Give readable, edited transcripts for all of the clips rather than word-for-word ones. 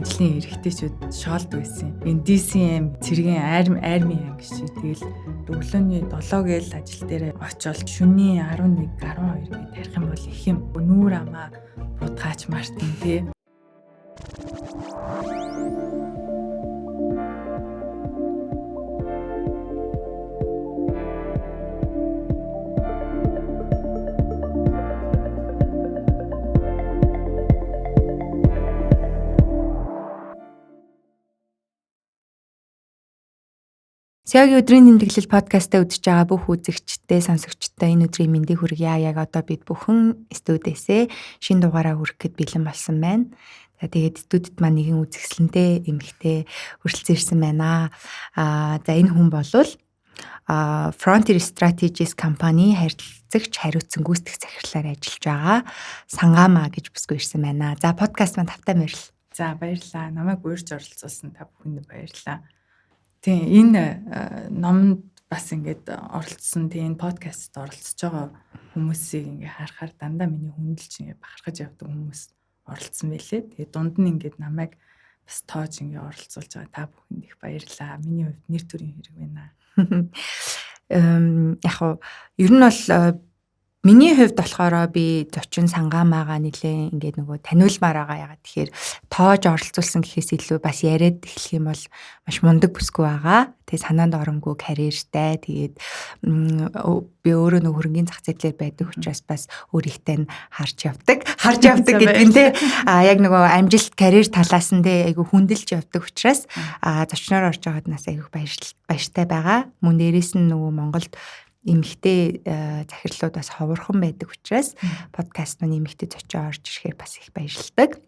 ажлын эрэгтэйчүүд шоолд байсан. Энэ DCM цэргийн армийн анги шиг тэгэл өглөөний 7 гээл ажил дээр очиод шөнийн 11 12 гээд тарих юм бол их юм. Нүүр амаа бутгаач мартин тий. Сягийн өдрийн тэмдэглэл подкастаа үзэж байгаа бүх үзэгчтэй, сонсогчтой энэ өдрийн мэндийг хүргье. Яг одоо бид бүхэн студиэсээ шинэ дугаараа хүрэхэд бэлэн болсон байна. За тэгээд студид маань нэгэн үзэсгэлэнтэй эмэгтэй хүрэлцэн ирсэн байна. За энэ хүн болвол Frontier Strategies компани харилцагч хариуцсан гүйцэтгэх захирлаар ажиллаж байгаа Сангамаа гэж бүсгүй ирсэн байна. За подкаст маань тавтай морил. За баярлалаа. Намайг урьж оролцуулсан та бүхэнд баярлалаа. Тийм энэ номонд бас ингээд оролцсон тийм энэ подкастт оролцож байгаа хүмүүсийг ингээд харахаар дандаа миний хүндэлж ингээд бахархаж явдаг хүмүүс оролцсон байлээ. Тэгээ дунд нь ингээд намайг бас тоож ингээд оролцуулж байгаа та бүхэнд их баярлалаа. Миний хувьд нэр төрийн хэрэг байна. Яг хоо ер нь бол миний хувьд болохоор би зочин Сангамаагаа нэлээ ингээд нөгөө таниулмаар байгаа. Ягаад тэгэхээр тоож оролцуулсан гэхээс илүү бас яриад эхлэх юм бол маш мундаг бүсгүй байгаа. Тэгээ санаанд оронгүй карьертэй. Тэгээд би өөрөө нөгөө хөрөнгөний зах зээлээр байдаг учраас бас өөрийнхтэй нь харж явдаг гэдэг нь те. Яг нөгөө амжилт карьер талаас нь те айгу хүндэлж явдаг учраас зочноор орж байгаад нас айгу баяртай байгаа. Мөн дээрээс нь нөгөө Монголд эмэгтэй захирлууд бас ховорхон байдаг учраас подкаст маань эмэгтэй зочин орж ирэхээр бас их баярлалдаг.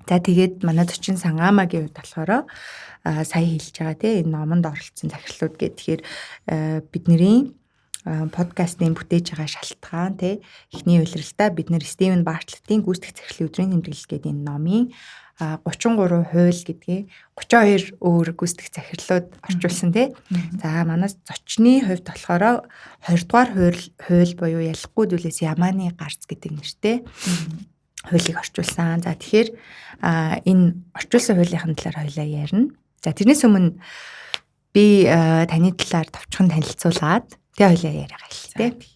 За тэгээд манай зочин Сангамаагийн хувьд болохоор сая хэлж байгаа тийм энэ номонд оролцсон захирлууд гэхээр бидний подкастын бүтээж байгаа шалтгаан тийм эхний улиралдаа бид нэр Стивен Бартлетийн гүйцэтгэх захирлын өдрийн тэмдэглэл гэдэг энэ номын 33 хууль гэдгийг 32 өөр гүйцэтгэх захирлууд орчуулсан тий. За манай зочны хувьд болохоор 20 дугаар хууль буюу ялахгүй зүйлээс ямааны гарц гэдэг нэртэй хуулийг орчуулсан. За тэгэхээр энэ орчуулсан хуулийнхын талаар хоёлаа ярина. За тэрнээс өмнө би таны талаар товчхон танилцуулаад тэгээ хоёлаа яриа гайл тий.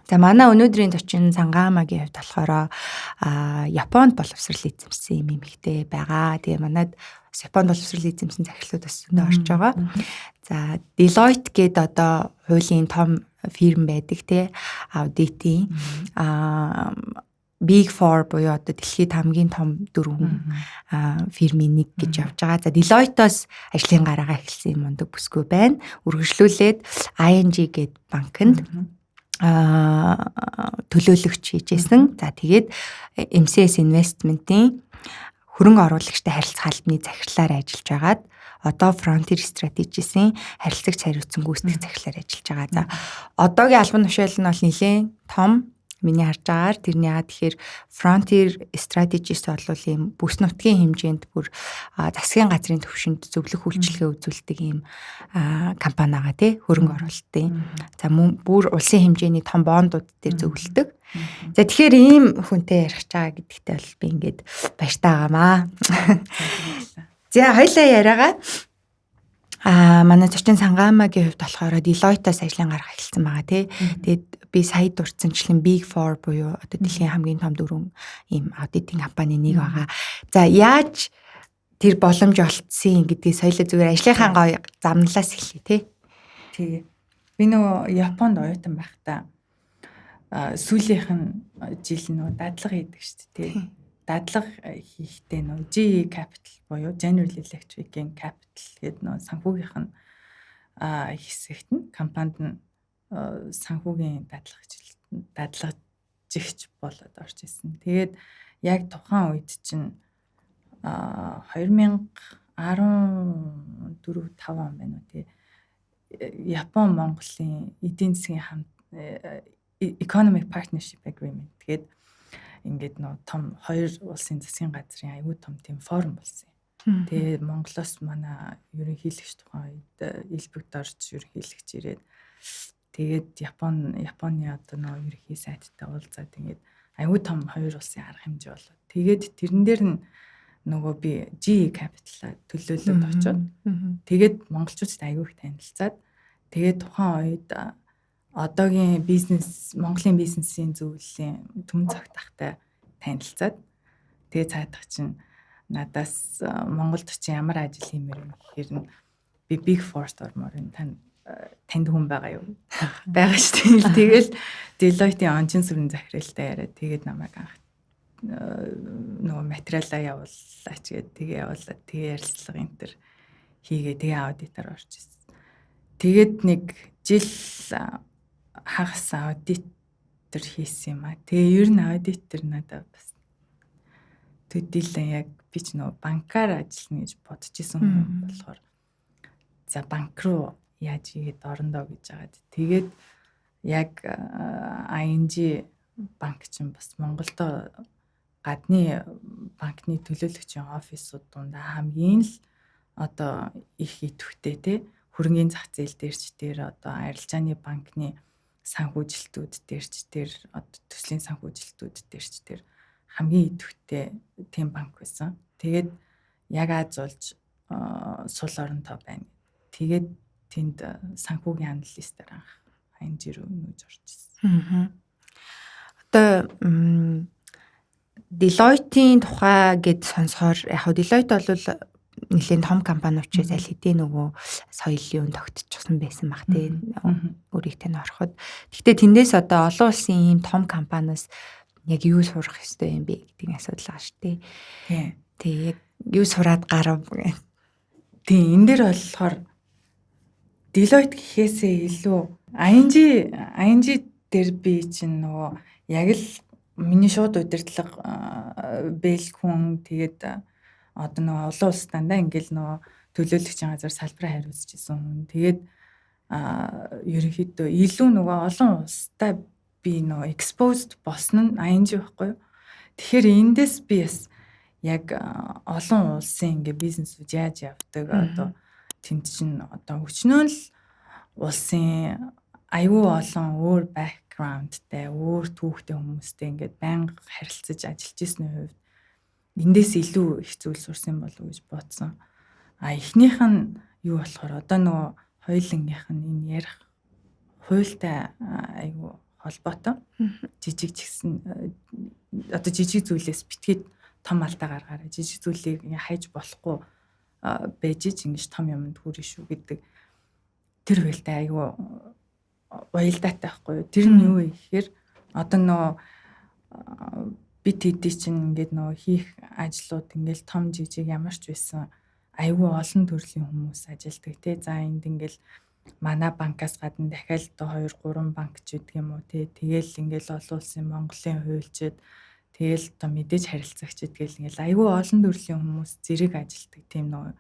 За манай өнөөдрийн зочин Сангамаагийн хувьд болохоор Японд боловсрол эзэмсэн юм эмэгтэй байгаа. Тэгээ манайд Японд боловсрол эзэмсэн захирлууд бас зөндөө орж байгаа. За Deloitte гэдэг одоо хуулийн том фирм байдаг тий аудитын Big Four буюу одоо дэлхийд хамгийн том 4 фирмийн нэг гэж явж байгаа. За Deloitte-оос ажлын гараагаа эхэлсэн мундаг бүсгүй байна. Үргэлжлүүлээд ING гэдэг банкнд төлөөлөгч хийжсэн. За тэгээд MCS Investment-ийн хөрөнгө оруулагчтай харилцах албаны захирлаар ажиллаж байгаад одоо Frontier Strategies-ийн харилцагч хариуцсан гүйцэтгэх захирлаар ажиллаж байгаа. За одоогийн албан тушаал нь бол нэлээд том. Миний харж байгаагаар тэрний тэгэхээр Frontier Strategies бол ийм бүс нутгийн хэмжээнд бүр засгийн газрын түвшинд зөвлөх үйлчилгээ үзүүлдэг ийм компани байгаа тий хөрөнгө оруулалтын. За мөн бүр улсын хэмжээний том бондууд дээр зөвлөдөг. За тэгэхээр ийм хүнтэй ярих чагаа гэдэгтээ бол би ингээд баяртай байгаамаа. За хоёлаа яриагаа манай зочин Сангамаагийн хувьд болохоор Deloitte-оос ажлын гарах эхэлсэн байгаа тий. Тэгээд би сая дурдсанчлан Big Four буюу одоо дэлхийн хамгийн том 4 ийм аудитын компани нэг байгаа. За яаж тэр боломж олцсон гэдгийг соёлоо зүгээр ажлынхаа гоё замналаас эхлэе тий. Тэгээ. Би нөгөө Японд оюутан байхдаа сүүлийнх нь жил нөгөө дадлага хийдэг шүү дээ тий. Дадлага хийхдээ нөгөө GE Capital буюу General Electric-ийн Capital гэдэг нөгөө санхүүгийнх нь хэсэгт нь компанид нь санхүүгийн дадлагжигч болоод орж исэн. Тэгээд яг тухайн үед чинь 2014-5 он байна уу тий. Япон Монголын эдийн засгийн хамт Economic Partnership Agreement тэгээд ингээд нөө том хоёр улсын засгийн газрын аюул том тийм форум болсон юм. Тэгээ Монголоос манай ерөнхийлөгч тухайн үед Элбэгт орж ерөнхийлөгч ирээд тэгээд Японы одоо нөө ерөнхий сайттай уулзаад ингээд аюул том хоёр улсын арга хэмжээ болоод тэгээд тэрэн дээр нь нөгөө би GE Capital төлөөлөд очоод тэгээд монголчуудад аягүй их танилцаад тэгээд тухайн үед одоогийн Монголын бизнесийн зөвлөлийн төмөн цагтахтай танилцаад тэгээд цаадах чинь надаас Монголд очиж ямар ажил хиймээр юм гэхээр нь би Big Four-т ормоор энэ танд хүн байгаа юу? Байгаа шүү дээ. Тэгэл Deloitte-ийн онцгой сүрэн захиралтай яриад тэгээд намайг анх нөгөө материалаа явууллаач гэдэг тэгээ явуулаад тэгээ ярилцлага энэ төр хийгээ тэгээ аудитор орж ирсэн. Тэгээд нэг жил хагас аудитор хийсэн юм а. Тэгээ ер нь аудитор надад бас төдийлэн яг би ч нөгөө банкаар ажиллана гэж бодож исэн юм болохоор за банк руу яаж игээд орондоо гэж хагаад тэгээд яг ING банк чинь бас Монголдо гадны банкны төлөөлөгчийн офисууд дундаа хамгийн л одоо их идэвхтэй те хөрөнгөний зах зээл дээрч дээр одоо арилжааны банкны санхүүжилтүүд дээрч дээр одоо төслийн санхүүжилтүүд дээрч дээр хамгийн идэвхтэй тийм банк байсан. Тэгээд яг Аз болж сул оронтой байна. Тэгээд тэнд санхүүгийн аналистаар анх ING руу нүүж орж ирсэн. Одоо Deloitte-ийн тухай гэд сонсохоор яг Deloitte бол нэлийн том компани учраас аль хэдийн нөгөө соёлын үн тогтчихсон байсан баг тийм өөрийгөө ороход. Гэхдээ тэндээс одоо олон улсын ийм том компаниас яг юу сурах ёстой юм бэ гэдэг асуудал байгаа шүү дээ. Тэг яг юу сураад гарав гэх. Тийм энэ дээр болохоор Deloitte гэхээсээ илүү ING дээр би чинь нөгөө яг л миний шууд удирдлага бэлг хүн тэгээд одоо нөгөө олон улс дандаа ингээл нөгөө төлөөлөгчийн газар салбараа хариуцж исэн хүн. Тэгээд ерөнхийдөө илүү нөгөө олон улстай би нөгөө exposed болсон нь ING байхгүй юу? Тэгэхээр эндээс би бас яг олон улсын ингээ бизнесүүд яаж явдаг одоо тэнд чинь одоо өчнөө л улсын аюу олон өөр бэкграундтай, өөр түүхтэй хүмүүстэй ингээд байнга харилцаж ажиллаж ирсний хувьд эндээс илүү их зүйл сурсан болов уу гэж бодсон. Эхнийх нь юу болохоор одоо нөгөө хоёулынгийнх нь энэ ярих хуультай аюу холбоотой. Жижиг жигсэн одоо жижиг зүйлээс битгий том алдаа гаргаарай. Жижиг зүйлийг хайж болохгүй байж ингэж том юмд хүрэх шүү гэдэг тэр хуультай аюу уялдаатай байхгүй юу? Тэр нь юу вэ гэхээр одоо нөгөө бид хэдий чинь ингээд нөгөө хийх ажлууд ингээд том жижиг ямар ч байсан аюу олон төрлийн хүмүүс ажилтдаг тий. За энд ингээд манай банкаас гадна дахиад одоо 2-3 банк ч гэдэг юм уу тий. Тэгэл ингээд олон улсын Монголын хуульчид тэгэл одоо мэдээж харилцагчид гэл ингээд аюу олон төрлийн хүмүүс зэрэг ажилтдаг тийм нөгөө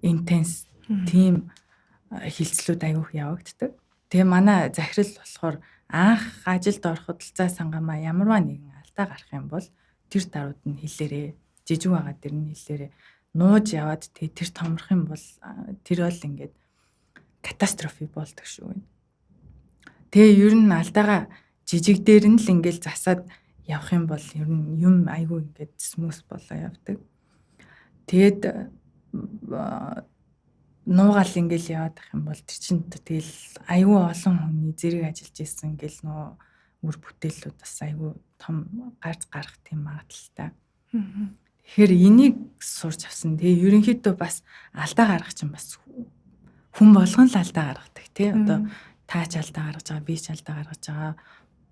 интенс тийм хилцлүүд аюух явагддаг. Тэгээ манай захирал болохоор анх ажилд ороход л за сангамаа ямарваа нэгэн алдаа гарах юм бол тэр дарууд нь хэлээрээ жижиг байгаа дэр нь хэлээрээ нууж яваад тэр томрох юм бол тэр бол ингээд катастрофи болдог шүү. Тэгээ ер нь алдаагаа жижиг дээр нь л ингээд засаад явах юм бол ер нь юм айгүй ингээд смус болоо явдаг. Тэгээд нуугаал ингээл яваад ах юм бол тэр чинь тэгэл аюу олон хүний зэрэг ажиллаж исэн гэл нөө үр бүтээлүүд бас аюу том гарч гарах тийм магадaltaй. Тэгэхээр энийг сурч авсан. Тэгээ ерөнхийдөө бас алдаа гаргах чинь бас хүн болгон л алдаа гаргадаг тий. Одоо таач алдаа гаргаж байгаа, би ч алдаа гаргаж байгаа.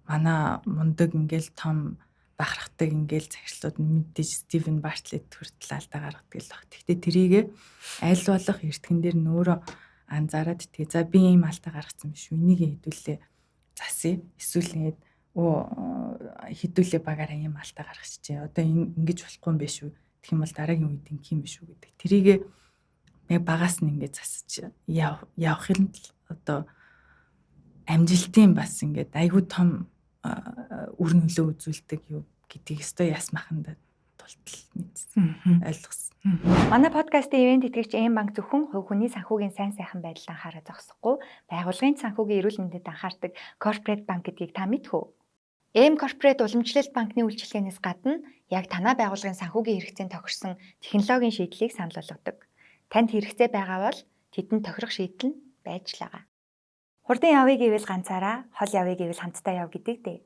Манай мундаг ингээл том бахархдаг ингээл захирлууд мэдээж Стивен Бартлетт хүртэл алдаа гаргадаг л баг. Гэхдээ тэрийгэ аль болох эртхэн дээр нөөрэ анзаараад тий за би ийм алдаа гаргацсан биш үү энийг хэдүүлээ засъя эсвэл ингээд хэдүүлээ багаараа ийм алдаа гаргачихжээ одоо ингэж болохгүй юм биш үү гэх юм бол дараагийн үед ингэх юм биш үү гэдэг тэрийгэ яг багаас нь ингээд засаж явах юм л одоо амжилтын бас ингээд айгүй том үр нөлөө үзүүлдэг юу гэдгийг өстой ясмаханд тултал мэдсэн ойлгосон. Манай подкастын ивент итгэгч М-банк зөвхөн хувь хүний санхүүгийн сайн сайхан байдлаа анхаараа зогсохгүй, байгууллагын санхүүгийн эрүүл мэндэд анхаардаг корпорэт банк гэдгийг та мэдэх үү? AM Corporate уламжлалт банкны үйлчилгээнээс гадна яг танай байгууллагын санхүүгийн хэрэгцээнд тохирсон технологийн шийдлийг санал болгодог. Танд хэрэгцээ байгаа бол тэдэнд тохирох шийдэл нь байж л байгаа. Хурдан явъя гэвэл ганцаараа, хол явъя гэвэл хамтдаа яв гэдэг дээ.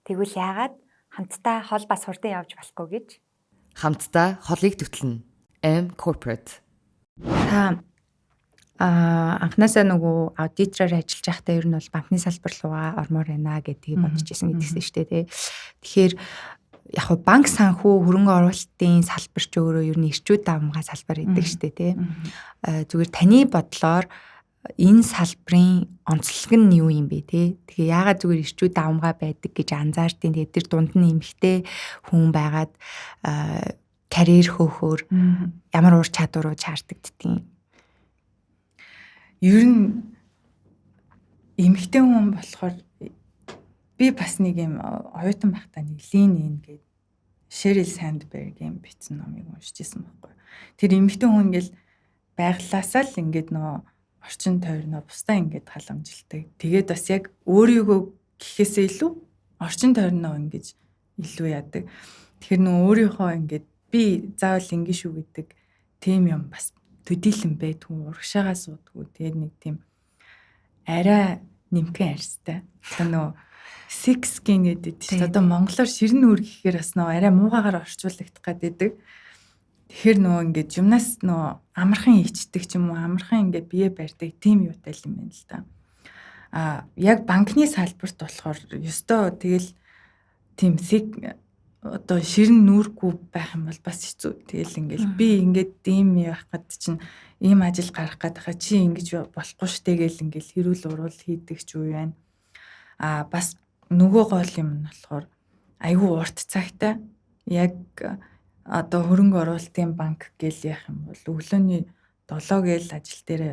Тэгвэл яагаад хамтдаа хол бас хурдан явж болохгүй гэж? Хамтдаа холыг төтлөн. AM Corporate. Та анхнаасаа нөгөө аудитороор ажиллаж байхдаа ер нь бол банкны салбар руугаа ормоор байна гэдгийг бодож исэн гэдгийгсэн шүү дээ тий. Тэгэхээр яг хуу банк санхүү хөрөнгө оруулалтын салбар ч өөрөө ер нь эрчүүд давмгай салбар гэдэг шүү дээ тий. Зүгээр таны бодлоор энэ салбарын онцлог нь юу юм бэ тий? Тэгээ яагаад зүгээр эрчүүд давмгай байдаг гэж анзаардیں۔ Тэгээд тэр дунд нь эмхтэй хүн байгаад карьер хөөхөөр ямар ур чадварууд шаарддагдیں۔ Ер нь эмэгтэй хүн болохоор би бас нэг юм оюутан байхдаа нэг Ленин гэдэг Sheryl Sandberg-ийн бичсэн номыг уншиж ирсэн байхгүй. Тэр эмэгтэй хүн ингээл байглаасаа л ингээд нөө орчин тойрноо бусдаа ингээд халамжилдаг. Тэгээд бас яг өөрийгөө гэхээсээ илүү орчин тойрноо ингэж илүү яадаг. Тэгэхээр нөө өөрийнхөө ингээд би заавал ингэ шүү гэдэг тийм юм бас төдийлөн байдгүй урагшаагаа суудгүй. Тэгээд нэг тийм арай нэмхэн арьстай. Одоо нөө sex skin гэдэг чинь одоо монголоор ширэн нүур гэхээр бас нөө арай муугаагаар орчуулагдах гэдэг. Тэгэхээр нөө ингээд юмнаас нөө амархан ичдэг ч юм уу амархан ингээд бие барьдаг тийм юутай юм байна л да. Яг банкны салбарт болохоор ёстой тэгэл тийм одоо ширэн нүргүй байх юм бол бас хэцүү. Тэгэл ингээл би ингээд ийм явах гэд чинь ийм ажил гарах гэдэг хаа чи ингэж болохгүй штэ гэл ингээл хэрүүл уруул хийдэг ч үе байна. Бас нөгөө гол юм нь болохоор айгүй урт цагтай яг одоо хөрөнгө оруулалтын банк гэл яах юм бол өглөөний 7 гээл ажил дээр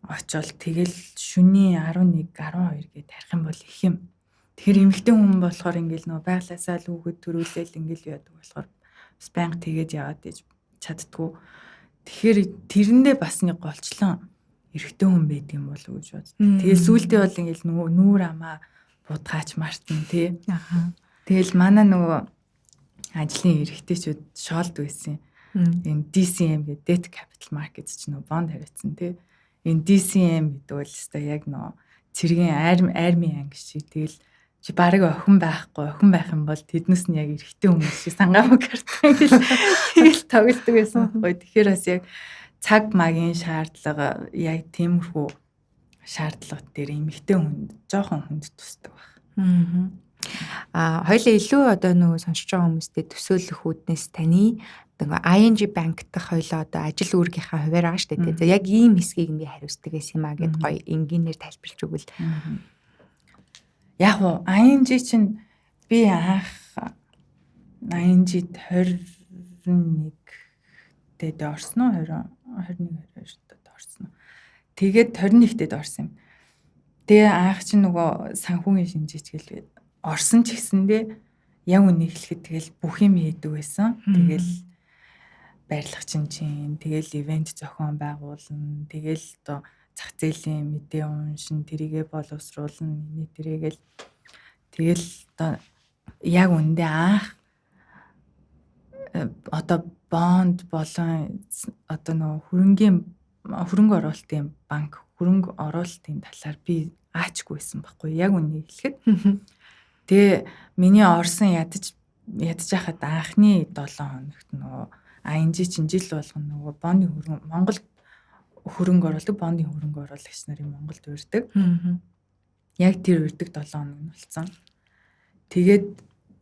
очивол тэгэл шөнийн 11 12 гээд тарих юм бол их юм. Тэгэхээр эмэгтэй хүн болохоор ингээл нөө байглаасаа л үгэд төрүүлээл ингээл яадаг болохоор бас байнга тэгээд яваад иж чаддгүй. Тэгэхээр тэрэндээ бас нэг голчлон эрэгтэй хүн байдаг юм болов уу гэж боддог. Тэгээд сүүлдээ бол ингээл нөгөө нүүр амаа будгаач мартна тий. Тэгэл манай нөгөө ажлын эрэгтэйчүүд шоолд байсан. Энэ DCM гэдэг Debt Capital Markets ч нөгөө бонд хариуцсан тий. Энэ DCM гэдэг бол өстой яг нөгөө цэргийн армийн анги шиг тэгэл чи барыг охин байх юм бол тэднээс нь яг эрэгтэй хүмүүс шиг сангаамаг картан тэгэл тоглодог байсан байхгүй. Тэгэхээр бас яг цаг магийн шаардлага яг тиймэрхүү шаардлага дээр эмэгтэй хүнд жоохон хүнд тусдаг байна. Хоёлаа илүү одоо нөгөө сонсож байгаа хүмүүстээ төсөөлөх үүднээс таны нөгөө ING банк дахь хоёлаа одоо ажил үүргийнхаа хуваар байгаа шүү дээ. Яг ийм хэсгийг би хариуцдаг гэсэн юм аа гэд гоё энгийнээр тайлбарлаж өгвөл. Яг уу ING чинь би анх ING-д 21 дэд орсон уу 21 22-д орсон уу. Тэгээд 21-дэд орсон юм. Тэгээ анх чинь нөгөө санхүүгийн шинжээч гээл орсон ч гэсэндээ яг үнийг хэлэхэд тэгэл бүх юм хийдэг байсан. Тэгэл барилга чинь тэгэл ивент зохион байгуулна. Тэгэл одоо зах зээлийн мэдээ уншин тэрийгэ боловсруулна. Тэрийгэл тэгэл одоо яг үндэ анх одоо бонд болон одоо нөгөө хөрөнгө оруулалтын банк хөрөнгө оруулалтын талаар би аачгүйсэн байхгүй яг үнийг хэлэхэд. Тэгээ миний орсон ядаж хахад анхны 7 хоногт нөгөө ING чинь жил болгоно нөгөө бондын Монгол хөрөнгө оруулалт бондын хөрөнгө оруулагч нарын Монголд урьдаг. Яг тэр урьдаг 7 хоног нь болсон. Тэгээд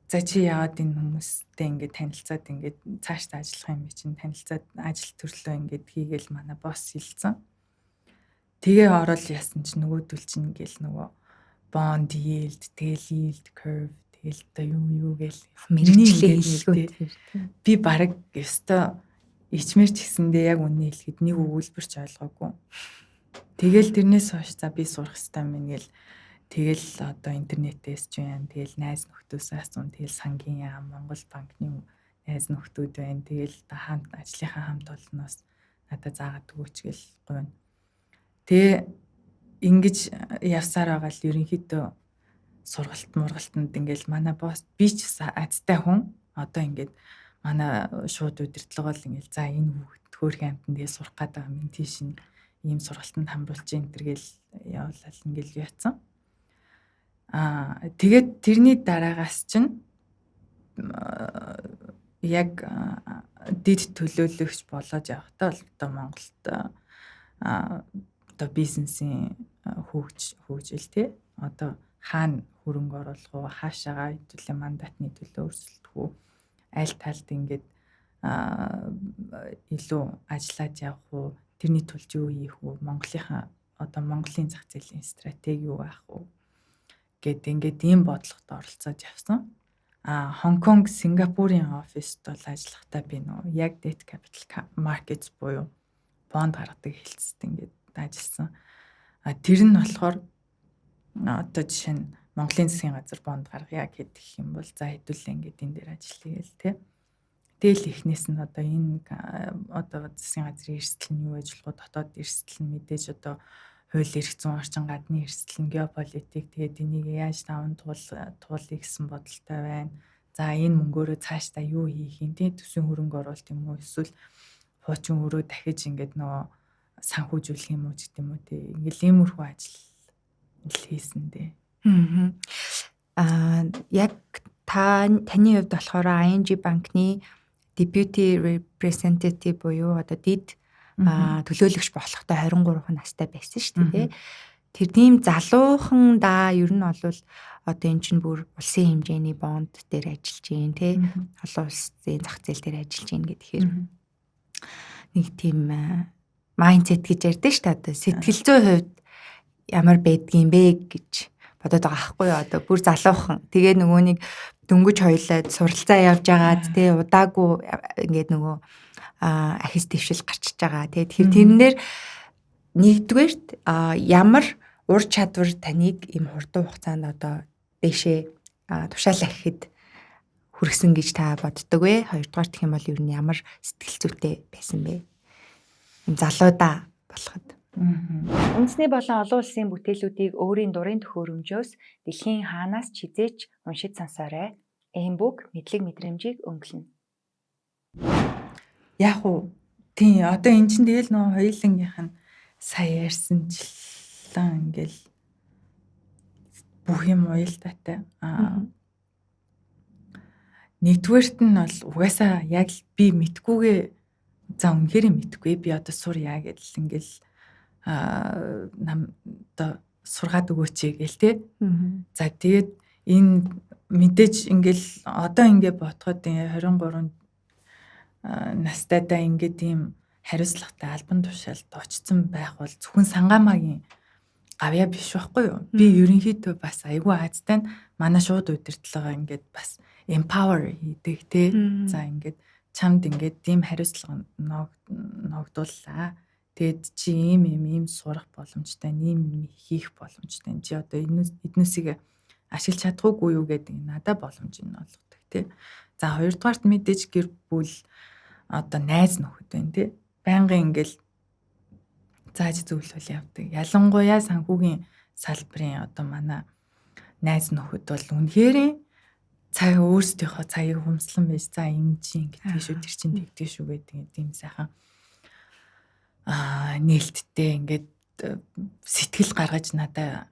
за чи яагаад энэ хүмүүстэй ингээд танилцаад ингээд цаашдаа ажиллах юм бэ чинь танилцаад ажил төрлөө ингээд хийгээл манай босс хэлсэн. Тэгээ орол яасан чинь нөгөөдөл чинь ингээл нөгөө bond yield, тэгэл yield curve, тэгэл одоо юу гээл мэрэгчлээ хэлгүүд. Би баг ёстой ичмэр ч гэсэндээ яг үнэ хэлэхэд нэг өгүүлбэрч ойлгоогүй. Тэгэл тэрнээс хойш за би сурах хэрэгтэй юм гээл тэгэл одоо интернетээс ч юм тэгэл найз нөхдөөсөө асуун тэгэл сангийн яам Монгол банкны найз нөхдүүд байна. Тэгэл хамт ажлынхаа хамт олноос надад заагаад өгөөч гэл гойно. Тэгээ ингэж явсаар байгаа л ерөнхийдөө сургалтанд ингээл манай босс би ч азтай хүн одоо ингээд манай шууд удирдлага бол ингээл за энэ хүүхэд хөөрхөн амтнд тэгээ сурах гэдэг юм тийш ийм сургалтанд хамруулж энэ төргээл явуулал ингээл яатсан. Тэгээд тэрний дараагаас чинь яг дид төлөөлөгч болоод явахдаа бол одоо Монголд одоо бизнесийн хөгжил тий одоо хаана хөрөнгө оруулах уу хаашаага хэдүүлээ мандатны төлөө өрсөлдөх үү аль талд ингээд илүү ажиллаад явах уу тэрний тулд юу хийх үү Монголын зах зээлийн стратеги юу байх уу гэд ингээд ийм бодлогот оролцоод явсан. Хонконг, Сингапурын оффист бол ажиллахдаа би нөгөө яг debt capital markets буюу бонд гаргадаг хэлцэд ингээд ажилласан. Тэр нь болохоор одоо жишээ нь Монголын засгийн газар бонд гаргая гэдэг юм бол за хэдүүлээ ингээд энэ дээр ажиллая гэл тий. Тэгэл ихнээс нь одоо энэ одоо засгийн газрын эрсдэл нь юу ажиллах вэ? Дотоод эрсдэл нь мэдээж одоо хууль эрх зүйн орчин гадны эрсдэл нь геополитик тэгээд энийг яаж даван туулъя гэсэн бодолтой байна. За энэ мөнгөөрөө цаашдаа юу хийх юм тий төсвийн хөрөнгө оруулалт юм уу эсвэл хуучин өрөө дахиж ингээд нөгөө санхүүжүүлэх юм уу гэдэг юм уу тий ингээл иймэрхүү ажил хийсэн дээ. Яг таны хувьд болохоор ING банкны deputy representative буюу одоо дид төлөөлөгч болохтой 23 настай байсан шүү дээ. Тэр тийм залуухан ер нь бол одоо эн чинь бүр улсын хэмжээний бонд дээр ажиллаж гин тий. Олон улсын зах зээл дээр ажиллаж гин гэхээр нэг тийм майндсет гэж ярьдэн шүү дээ. Одоо сэтгэл зүйн хувьд ямар байдгийм бэ гэж бодоод байгаа байхгүй юу? Одоо бүр залуухан. Тэгээ нөгөө нэг дөнгөж хоёлаа суралцаа явж агаад тий удаагүй ингээд нөгөө ахис дэвшил гарчиж байгаа. Тэгэхээр тэрнээр нэгдүгээрт ямар ур чадвар таныг ийм хурдан хугацаанд одоо дэшээ тушаалах гэхэд хүргэсэн гэж та боддог вэ? Хоёрдугаар гэх юм бол ер нь ямар сэтгэл зүйтэй байсан бэ? Залуудаа болоход. Үндэсний болон олон улсын бүтээлүүдийг өөрийн дурын төхөөрөмжөөс дэлхийн хаанаас ч хизээч уншиж сонсоорой. Эймбук мэдлэг мэдрэмжийг өнгөлнө. Яг уу тийм одоо эн чинь тэгэл нөө хоёулангийнх нь сая ярьсанчлан ингээл бүх юм уялдаатай. Нэгдүгээрт нь бол угаасаа яг л би мэдгүйгээ за үнэхээр мэдгүй би одоо сурья гэдэл ингээл одоо сургаад өгөөч гээл те. За тэгээд энэ мэдээж ингээл одоо ингээ ботход 23 настайдаа ингээд ийм хариуцлагатай албан тушаалд очсон байх бол зөвхөн Сангаамаагийн гавья биш байхгүй юу? Би ерөнхийдөө бас айгүй аазтай манай шууд удирдлага ингээд бас empower хийдэг те. За ингээд чамд ингээд ийм хариуцлага ногдууллаа. Тэгэд чи ийм сурах боломжтой, ийм хийх боломжтой. Чи одоо эднүсийг ашиглаж чадахгүй юу гэдэг надад боломж нь олгодог тий. За хоёрдугаарт мэдээж гэр бүл одоо найз нөхөд байна тий. Байнгын ингээл зааж зөвлөл явдаг. Ялангуяа санхүүгийн салбарын одоо манай найз нөхөд бол үнэхээр цаг өөрсдийнхөө цагийг хумслан байж за ингэ чи ингэдэг шүү тэр чин тэгдэг шүү гэдэг юм сайхан нээлттэй ингээд сэтгэл гаргаж надаа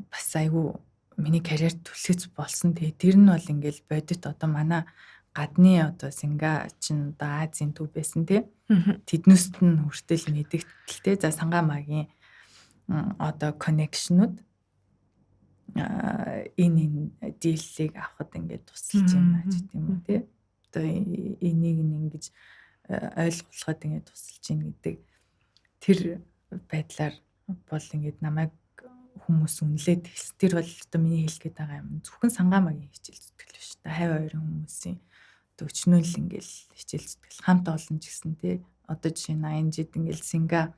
бас айгүй миний карьер түлхэц болсон. Тэгээ тэр нь бол ингээл бодит одоо манай гадны одоо Сингачин одоо Азийн төв байсан тий. Тэднүст нь хүртэл мэдэгдэлтэй. За Сангаамаагийн одоо коннекшнууд энэ дийллийг авахд ингээд тусалж байна гэдэг юм уу тий. Одоо энийг ингэж ойлгуулахад ингээд тусалж байна гэдэг тэр байдлаар бол ингээд намайг хүмүүс үнэлээд хэлсэн. Тэр бол одоо миний хэлгээд байгаа юм. Зөвхөн Сангаамаагийн хичээл зүтгэл биш. Одоо хавь ойрын хүмүүсийн өчнөөл ингээл хичээл зүтгэл хамт олон ч гэсэн тий. Одоо жишээ нь ING-д ингээл Синга,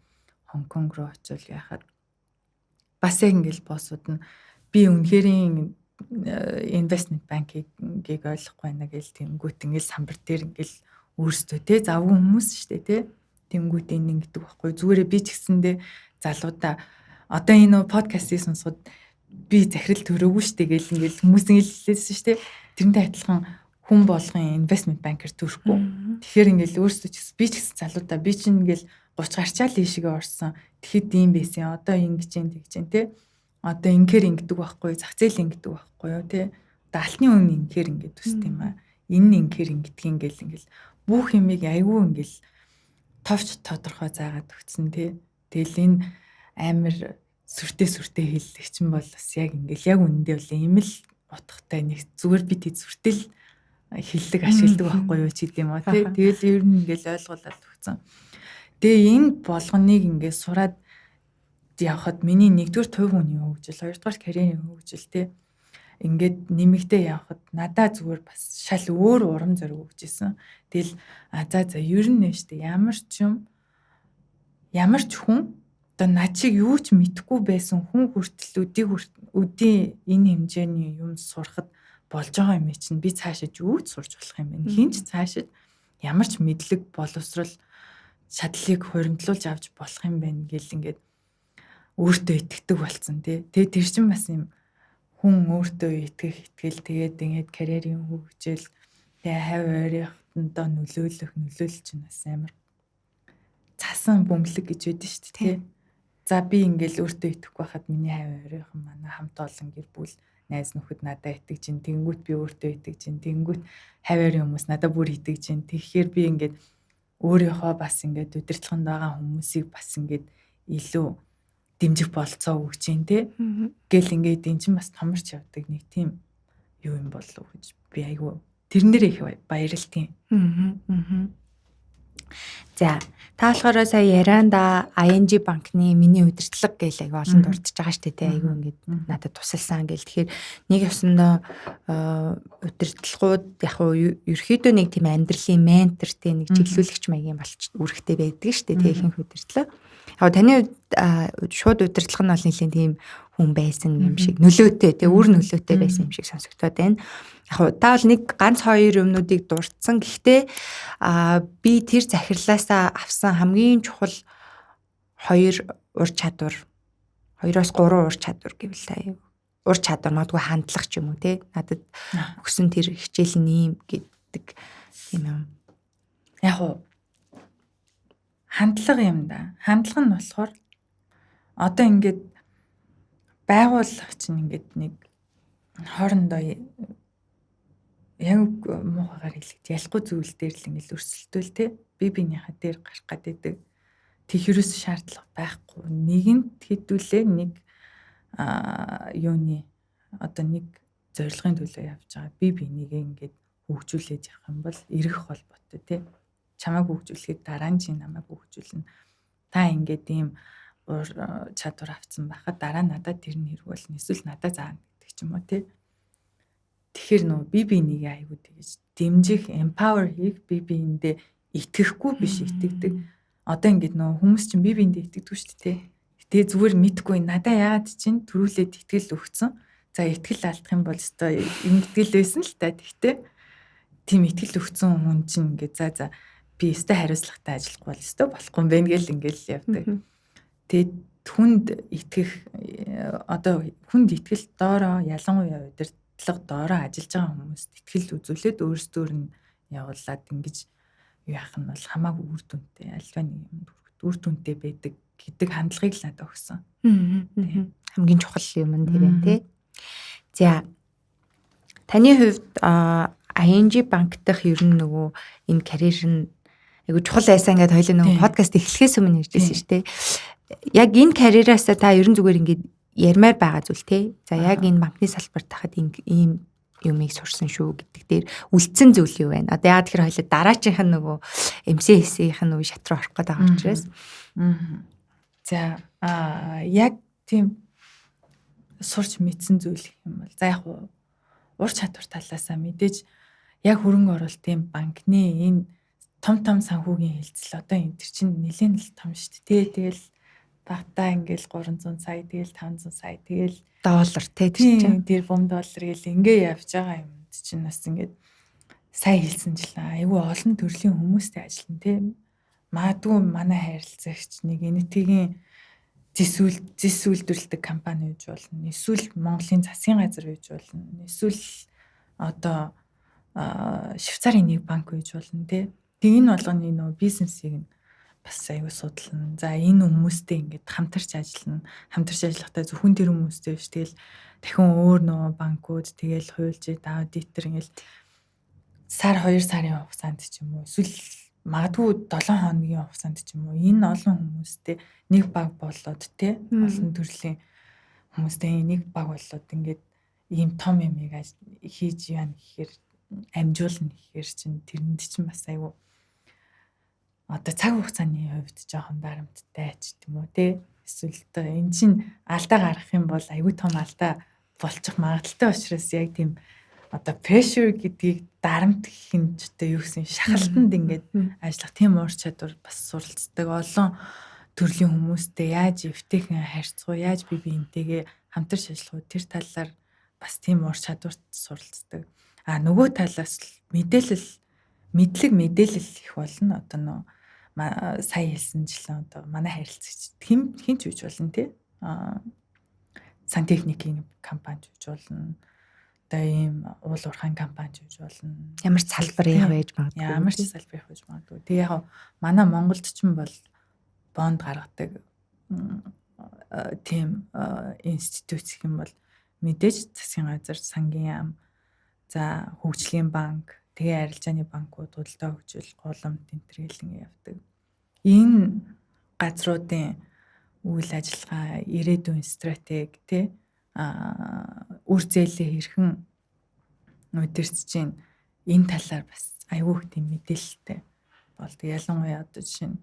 Хонконг руу очивол яхад бас яг ингээл боссууд нь би үнэхэрийн investment bank-ийг ойлгохгүй байна гэл тэнгүүт ингээл самбар дээр ингээл өөрсдөө тий завгүй хүмүүс шүү дээ тий. Тэнгүүт энэ ингэдэг байхгүй. Зүгээрээ би ч гэсэндээ залуудаа одоо энэ подкастыг сонсоход би захирал төрөөгүй штэ гэл ингээл хүмүүсийн хэллээсэн штэ. Тэрнтэй адилхан хүн болгон investment banker төрөхгүй. Тэгэхээр ингээл өөрсдөө ч гэсэн би ч гэсэн залуудаа би чинь ингээл 30 гарчаал ийшгээ орсон. Тэгэхэд ийм байсан. Одоо ингэж тэгж те. Одоо ингээр ингэдэг байхгүй, зах зээл ингэдэг байхгүй юу те. Одоо алтны үн ингээр ингээд төсд юм аа. Энэ ингээр ингэдэг ингээл бүх юмыг айгүй ингээл товч тодорхой заагаад өгсөн те. Тэгэл энэ амар сүртэй хэллэг чинь бол бас яг ингээл яг үнэндээ бол ийм л утгатай нэг зүгээр би тий сүртэл хэллэг ашигладаг байхгүй юу ч гэдэм үү тий. Тэгэл ер нь ингээл ойлгуулаад өгсөн. Тэгээ энэ болгоныг ингээд сураад явхад миний нэгдүгээр хувь хүний хөгжил, хоёрдугаар карьерийн хөгжил тий. Ингээд нэмэгдээ явхад надаа зүгээр бас шал өөр урам зориг өгч исэн. Тэгэл за ер нь нэштэй ямар ч хүн одоо над шиг юу ч мэдэхгүй байсан хүн хүртэл өдийн энэ хэмжээний юм сурахад болж байгаа юм чинь би цаашаа юу ч сурч болох юм байна. Хинч цаашаа ямар ч мэдлэг боловсрал шатлыг хуримтлуулж авч болох юм байна гэл ингээд өөртөө итгэдэг болсон тий. Тэгээ тэр чинь бас юм хүн өөртөө итгэл тэгээд ингээд карьерийн хөгжил тэгээ хав ойрынхтандаа нөлөөлж чинь бас амар цасан бөмбөлөг гэж байдаг шүү дээ тий. За би ингээл өөртөө итгэхгүй байхад миний хав ойрынхан манай хамт олон гэр бүл найз нөхөд надад итгэж чинь тэнгүүт би өөртөө итгэж чинь тэнгүүт хав ойрын хүмүүс надад бүр итгэж чинь тэгэхээр би ингээд өөрийнхөө бас ингээд удирдлаганд байгаа хүмүүсийг бас ингээд илүү дэмжих болцоо өгч чинь тий. Гэл ингээд энэ чинь бас томорч явдаг нэг тийм юу юм болов уу гэж би айгүй тэрнэр их баярлтیں۔ За та болохоор сая ярианда ING банкны миний удирдлага гэж айгүй олон дурдж байгаа шүү дээ. Айгүй ингээд надад тусалсан гэл. Тэгэхээр нэг ёсондоо удирдлагууд яг уу ерөөхдөө нэг тийм амьдралын ментор тийм нэг чиглүүлэгч маягийн болч үүрэгтэй байдаг шүү дээ. Тэгээ ихэнх удирдлага. Яг таны шууд удирдлага нь бол нэлийн тийм хүн байсан юм шиг нөлөөтэй тий үр нөлөөтэй байсан юм шиг сонсогдоод байна. Яг та бол нэг ганц хоёр юмнуудыг дурдсан. Гэхдээ би тэр захирлаасаа авсан хамгийн чухал 2 ур чадвар 2-3 ур чадвар гэвэл та юу ур чадвар магадгүй хандлах ч юм уу тий надад өгсөн тэр хичээлийн ийм гэдэг юм юм. Яг уу хандлага юм да. Хандлага нь болохоор одоо ингээд байгууллага чинь ингээд нэг хоорондоо яг муухагаар хэлэхэд ялахгүй зүйл дээр л ингээд өрсөлдөөл те би биенийхээ дээр гарах гэдэг тэхрээс шаардлага байхгүй. Нэгэнт хэдүүлээ нэг юуны одоо нэг зорилгын төлөө явж байгаа. Би биенийг ингээд хөгжүүлээд явах юм бол эргэх холбоотой те чамайг хөгжүүлэхэд дараа нь чи намайг хөгжүүлнэ. Та ингээд ийм чадвар авцсан байхад дараа надад тэр нь хэрэг болно. Эсвэл надад заана гэдэг ч юм уу тий. Тэгэхээр нөө би биенийг аягүй тэгэж дэмжих, empower хийх, би биендээ итгэхгүй биш итгэдэг. Одоо ингээд нөө хүмүүс чинь би биендээ итгэдэг шүү дээ тий. Тэгээ зүгээр мэдгүй надаа яагаад чинь төрүүлээд итгэл өгцөн. За итгэл алдах юм бол өстой ингэдэл байсан л та. Тэгтээ тийм итгэл өгцөн хүн чинь ингээд за би өстой хариуцлагатай ажиллахгүй бол өстой болохгүй юм байна гэл ингээл явдаг. Тэгээд хүнд итгэх одоо хүнд итгэл доороо ялангуяа удирдлага доороо ажиллаж байгаа хүмүүст итгэл үзүүлээд өөрсдөр нь явуулаад ингэж юу яах нь бол хамаагүй үр дүнтэй альва нэг юм үр дүнтэй байдаг гэдэг хандлагыг л надад өгсөн. Хамгийн чухал юм нь тэр юм тий. За таны хувьд ING банк дах ер нь нөгөө энэ карьер нь айгу чухал байсан ингээд хоёлаа нөгөө подкаст эхлэхээс өмнө ярьжсэн шүү дээ. Яг энэ карьераас та ерөн зүгээр ингээд ярмаар байгаа зүйл те. За яг энэ банкны салбарт тахад ийм юмыг сурсан шүү гэдэг дээр үлдсэн зүйл юу вэ? Одоо яг тэр хоёлаа дараачих нь нөгөө MCS-ийн нөгөө шат руу орох гэдэг учраас. За яг тийм сурч мэдсэн зүйл юм бол за яг ур чадвар талаасаа мэдээж яг хөрөнгө оруулалтын банкны энэ том санхүүгийн хэлцэл одоо энэ чинь нэлээд л том шүү дээ. Тэгэл багтаа ингээл 300 сая тэгэл 500 сая тэгэл доллар те тийм тэр бом доллар гэл ингээ явж байгаа юм чинь бас ингээд сайн хэлсэнчлээ. Айгүй олон төрлийн хүмүүстэй ажиллана тийм. Магадгүй манай харилцагч нэг энэтгийн зис үйлдвэрлэдэг компани гэж болно. Эсвэл Монголын засгийн газар гэж болно. Эсвэл одоо Швейцарын нэг банк гэж болно тий. Тэг энэ болгоны нөө бизнесийг нь бас аюу судлана. За энэ хүмүүстэй ингээд хамтарч ажиллана. Хамтарч ажиллахдаа зөвхөн тэр хүмүүстэй биш. Тэгэл дахин өөр нөө банкуд тэгэл хуульчид аудитор ингээд сар 2 сарын хугацаанд ч юм уу эсвэл магадгүй 7 хоногийн хугацаанд ч юм уу энэ олон хүмүүстэй нэг баг болоод тий олон төрлийн хүмүүстэй нэг баг болоод ингээд ийм том юмыг хийж яана гэхээр амжуулна гэхээр чинь тэрэнд чинь бас аюу одоо цаг хугацааны хувьд жоохон дарамттай ч гэдэм үү тий эсвэл одоо эн чинь алдаа гаргах юм бол аюу том алдаа болчих магадaltaй учраас яг тийм одоо pressure гэдгийг дарамт гэх нь ч одоо юу гэсэн шахалтанд ингээд ажиллах тийм уур чадвар бас суралцдаг олон төрлийн хүмүүстэй яаж эвтэйхэн харьцах уу яаж бие биентэйгээ хамтарч ажиллах уу тэр талаар бас тийм уур чадварт суралцдаг. А нөгөө талаас мэдлэг их болно одоо нөө сая хэлсэнчлэн одоо манай харилцагч хин ч үж болно тий сантехникийн компани ч үж болно одоо ийм уул уурхайн компани ч үж болно Ямар ч салбар их байж магадгүй. ямар ч салбар их байж магадгүй тэг яг манай Монголд ч юм бол бонд гаргадаг тийм институт гэх юм бол мэдээж засгийн газар сангийн яам за хөгжлийн банк тэгээ арилжааны банкуд худалдаа хөгжил гуламт тэнтргэлэн явдаг. Энэ газруудын үйл ажиллагаа ирээдүйн стратеги тий үр зээлээ хэрхэн удирдах чинь энэ талаар бас аюул их тийм мэдээлэлтэй болдог. Ялангуяа одоо жишээ нь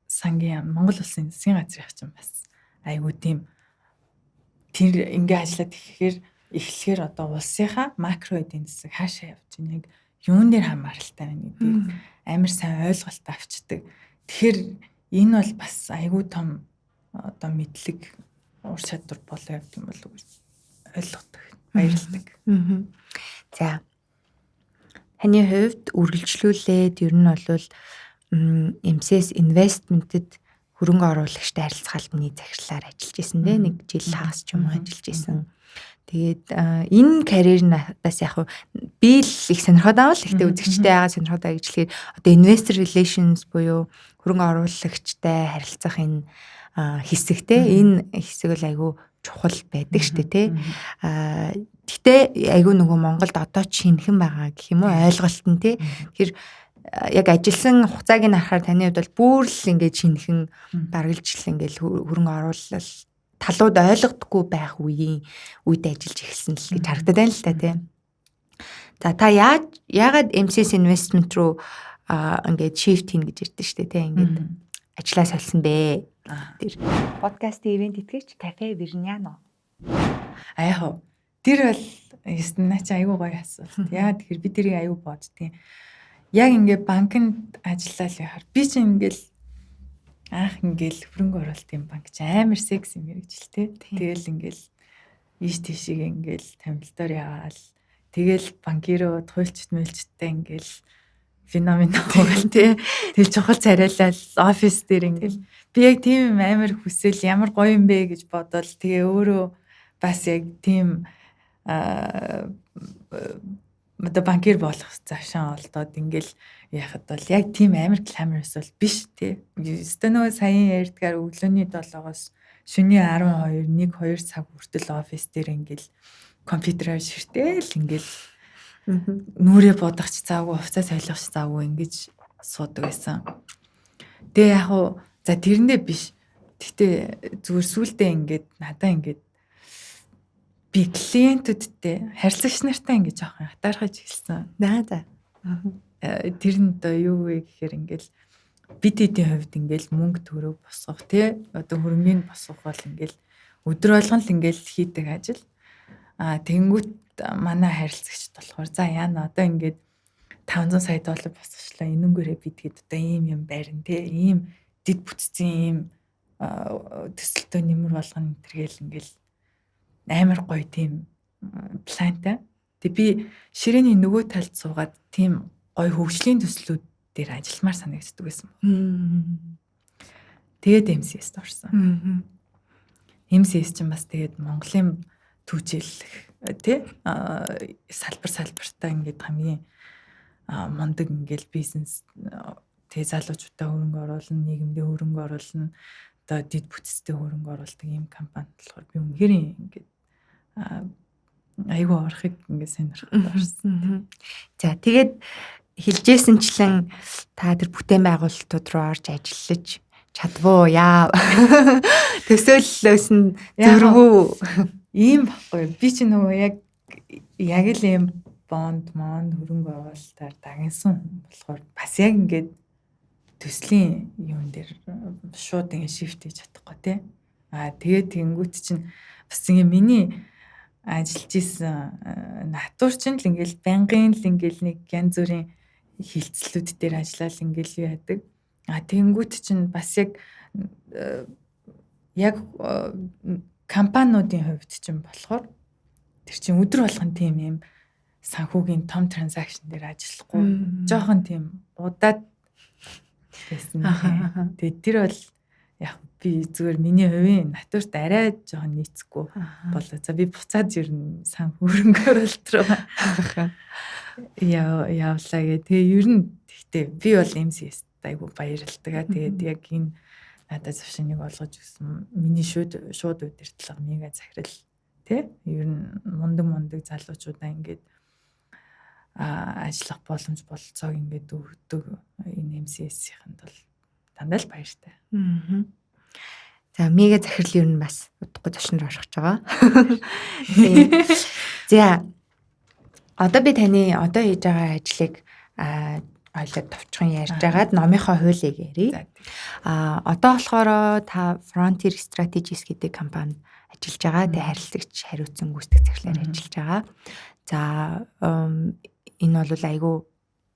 сангийн Монгол улсын засгийн газрын чинь бас аюул тийм тэр ингээ ажиллаад эхлэхээр одоо улсынхаа макро эдийн засаг хаашаа явж байна яг юун дээр хамааралтай байна гэдгийг амар сайн ойлголт авчдаг. Тэгэхээр энэ бол бас аюул том одоо мэдлэг ур чадвар болоо явдаг юм болов уу гэж ойлгодог. Баярлалдаг. За. Таны хувьд үргэлжлүүлээд ер нь бол MCS investment-д хөрөнгө оруулагчтай харилцах албаны захирлаар ажиллаж исэн дээ. Нэг жил хагас ч юм уу ажиллаж исэн. Тэгээд энэ карьер надаас яг би л их сонирхоод байгаа л ихтэй үзэгчтэй байгаа сонирхоод байгаа гэжлэхээр одоо investor relations буюу хөрөнгө оруулагчтай харилцах энэ хэсэгтэй энэ хэсэг бол айгүй чухал байдаг шүү дээ тий. Гэтэ айгүй нөгөө Монголд одоо ч шинхэн байгаа гэх юм уу ойлголт нь тий. Тэгэхээр яг ажилласан хугацааг нь харахаар таны хувьд бол бүр л ингээд шинхэн баргалжл ингээд хөрөнгө оруулалт талууд ойлгодоггүй байх үед ажиллаж эхэлсэн л гэж харагдаад байна л та тийм. За та яагаад MCS investment руу ингээд shift хийн гэж ирдэ штэ тийм ингээд ажиллаа солисон бэ? Тэр подкастын ивент итгэгч кафе Верняно. Яг тэр бол ястна чи аюу гоё асуулт. Яа тэгэхээр би тэрийг аюу боддtiin. Яг ингээд банкнд ажиллаад яхаар би ч ингээл анх ингээл хөрөнгө оруулалтын банк ч амар секс юм хэрэгжилтэй. Тэгэл ингээл ийш тийшээ ингээл тамилдаар яваал. Тэгэл банкирууд хуульчт мэлчттэй ингээл феномен хоогаал тий. Тэгэл чухал царайлал офис дээр ингээл би яг тийм амар хүсэл ямар гоё юм бэ гэж бодвол тэгээ өөрөө бас яг тийм одоо банкир болох цаашаа олдоод ингээл яхад бол яг тийм амар гламурous бол биш тий. Стено саяын ярьдгаар өглөөний 7-оос шөнийн 12 1-2 цаг хүртэл офис дээр ингээл компьютераар ширтэл ингээл нүрээ бодохч цаагүй хувцас солихч цаагүй ингэж суудаг байсан. Тэгээ яг уу за тэрэндээ биш. Гэтэ зүгээр сүулдэ ингээд надаа ингээд би клиентүүдтэй харилцагч нартай ингэж жоохон хатаархаж хэлсэн. За. Тэр нь одоо юу вэ гэхээр ингээл бид эдийн хувьд ингээл мөнгө төрөв босгох тий одоо хөрөнгөний босгох бол ингээл өдөр болгон л ингээл хийдэг ажил. Тэнгүүт манай харилцагчд болохоор за яана одоо ингээд 500 сая доллар босгочлаа энэнгээрээ бидгээд одоо ийм юм байрна тий ийм дэд бүтцийн ийм төсөлтөө нэмэр болгоно тэргээл ингээл амар гоё тийм плантай. Тэг би ширээний нөгөө талд суугаад тийм гоё хөгжлийн төслүүд дээр ажилламаар санагддаг байсан. Тэгээд MCS-д орсон. MCS чинь бас тэгээд Монголын түүжээлэх тий салбартаа ингээд хамгийн мундаг ингээд бизнес тэгээ залуучуудаа хөрөнгө оруулна, нийгэмдээ хөрөнгө оруулна, одоо дэд бүтцтэй хөрөнгө оруулдаг ийм компани болохоор би үнэхээр ингээд айгүй орохыг ингээд сонирхоод орсон. За тэгээд хэлжсэнчлэн та тэр бүтээн байгуулалтууд руу орж ажиллаж чадвуу яа. Төсөөллөөс нь зөрвөө. Ийм баггүй. Би чи нөгөө яг л ийм бонд хөрөнгө оруулалтаар дагнсан болохоор бас яг ингээд төслийн юун дээр шууд ингэ шифт хийж чадахгүй тий. Тэгээд тэнгуут чинь бас ингэ миний ажиллаж исэн натур чинь л ингээл байнгын л ингээл нэг янз бүрийн хилцлүүд дээр ажиллаад ингээл юу яадаг. Тэнгуут чинь бас яг компаниудын хувьд чинь болохоор тэр чинь өдөр болгон тийм юм санхүүгийн том транзакшн дээр ажиллахгүй жоохон тийм удаад байсан. Тэгээд тэр бол яг би зүгээр миний хувийн натурт арай жоохон нийцэхгүй болоо. За би буцаад ер нь санхүүрөнгө оруулалт руу явлаа гэх. Тэгээ ер нь гэхдээ би бол MCS айгу баярлалдаг. Тэгээд яг энэ надад завшиныг олгож өгсөн миний шууд удирдлага мега захирал тий ер нь мундаг залуучуудаа ингээд ажиллах боломж болцоог ингээд өгдөг энэ MCS-ийнхэнд бол дандаа л баяртай. За мега захирал ер нь бас удахгүй зочноор орох гэж байгаа. За одоо би таны одоо хийж байгаа ажлыг ойлоод товчхон ярьж байгаад номынхоо хуулийг ярий. Одоо болохоор та Frontier Strategies гэдэг компанид ажиллаж байгаа. Тэгээ харилцагч хариуцсан гүйцэтгэх захирлаар ажиллаж байгаа. За энэ бол айгүй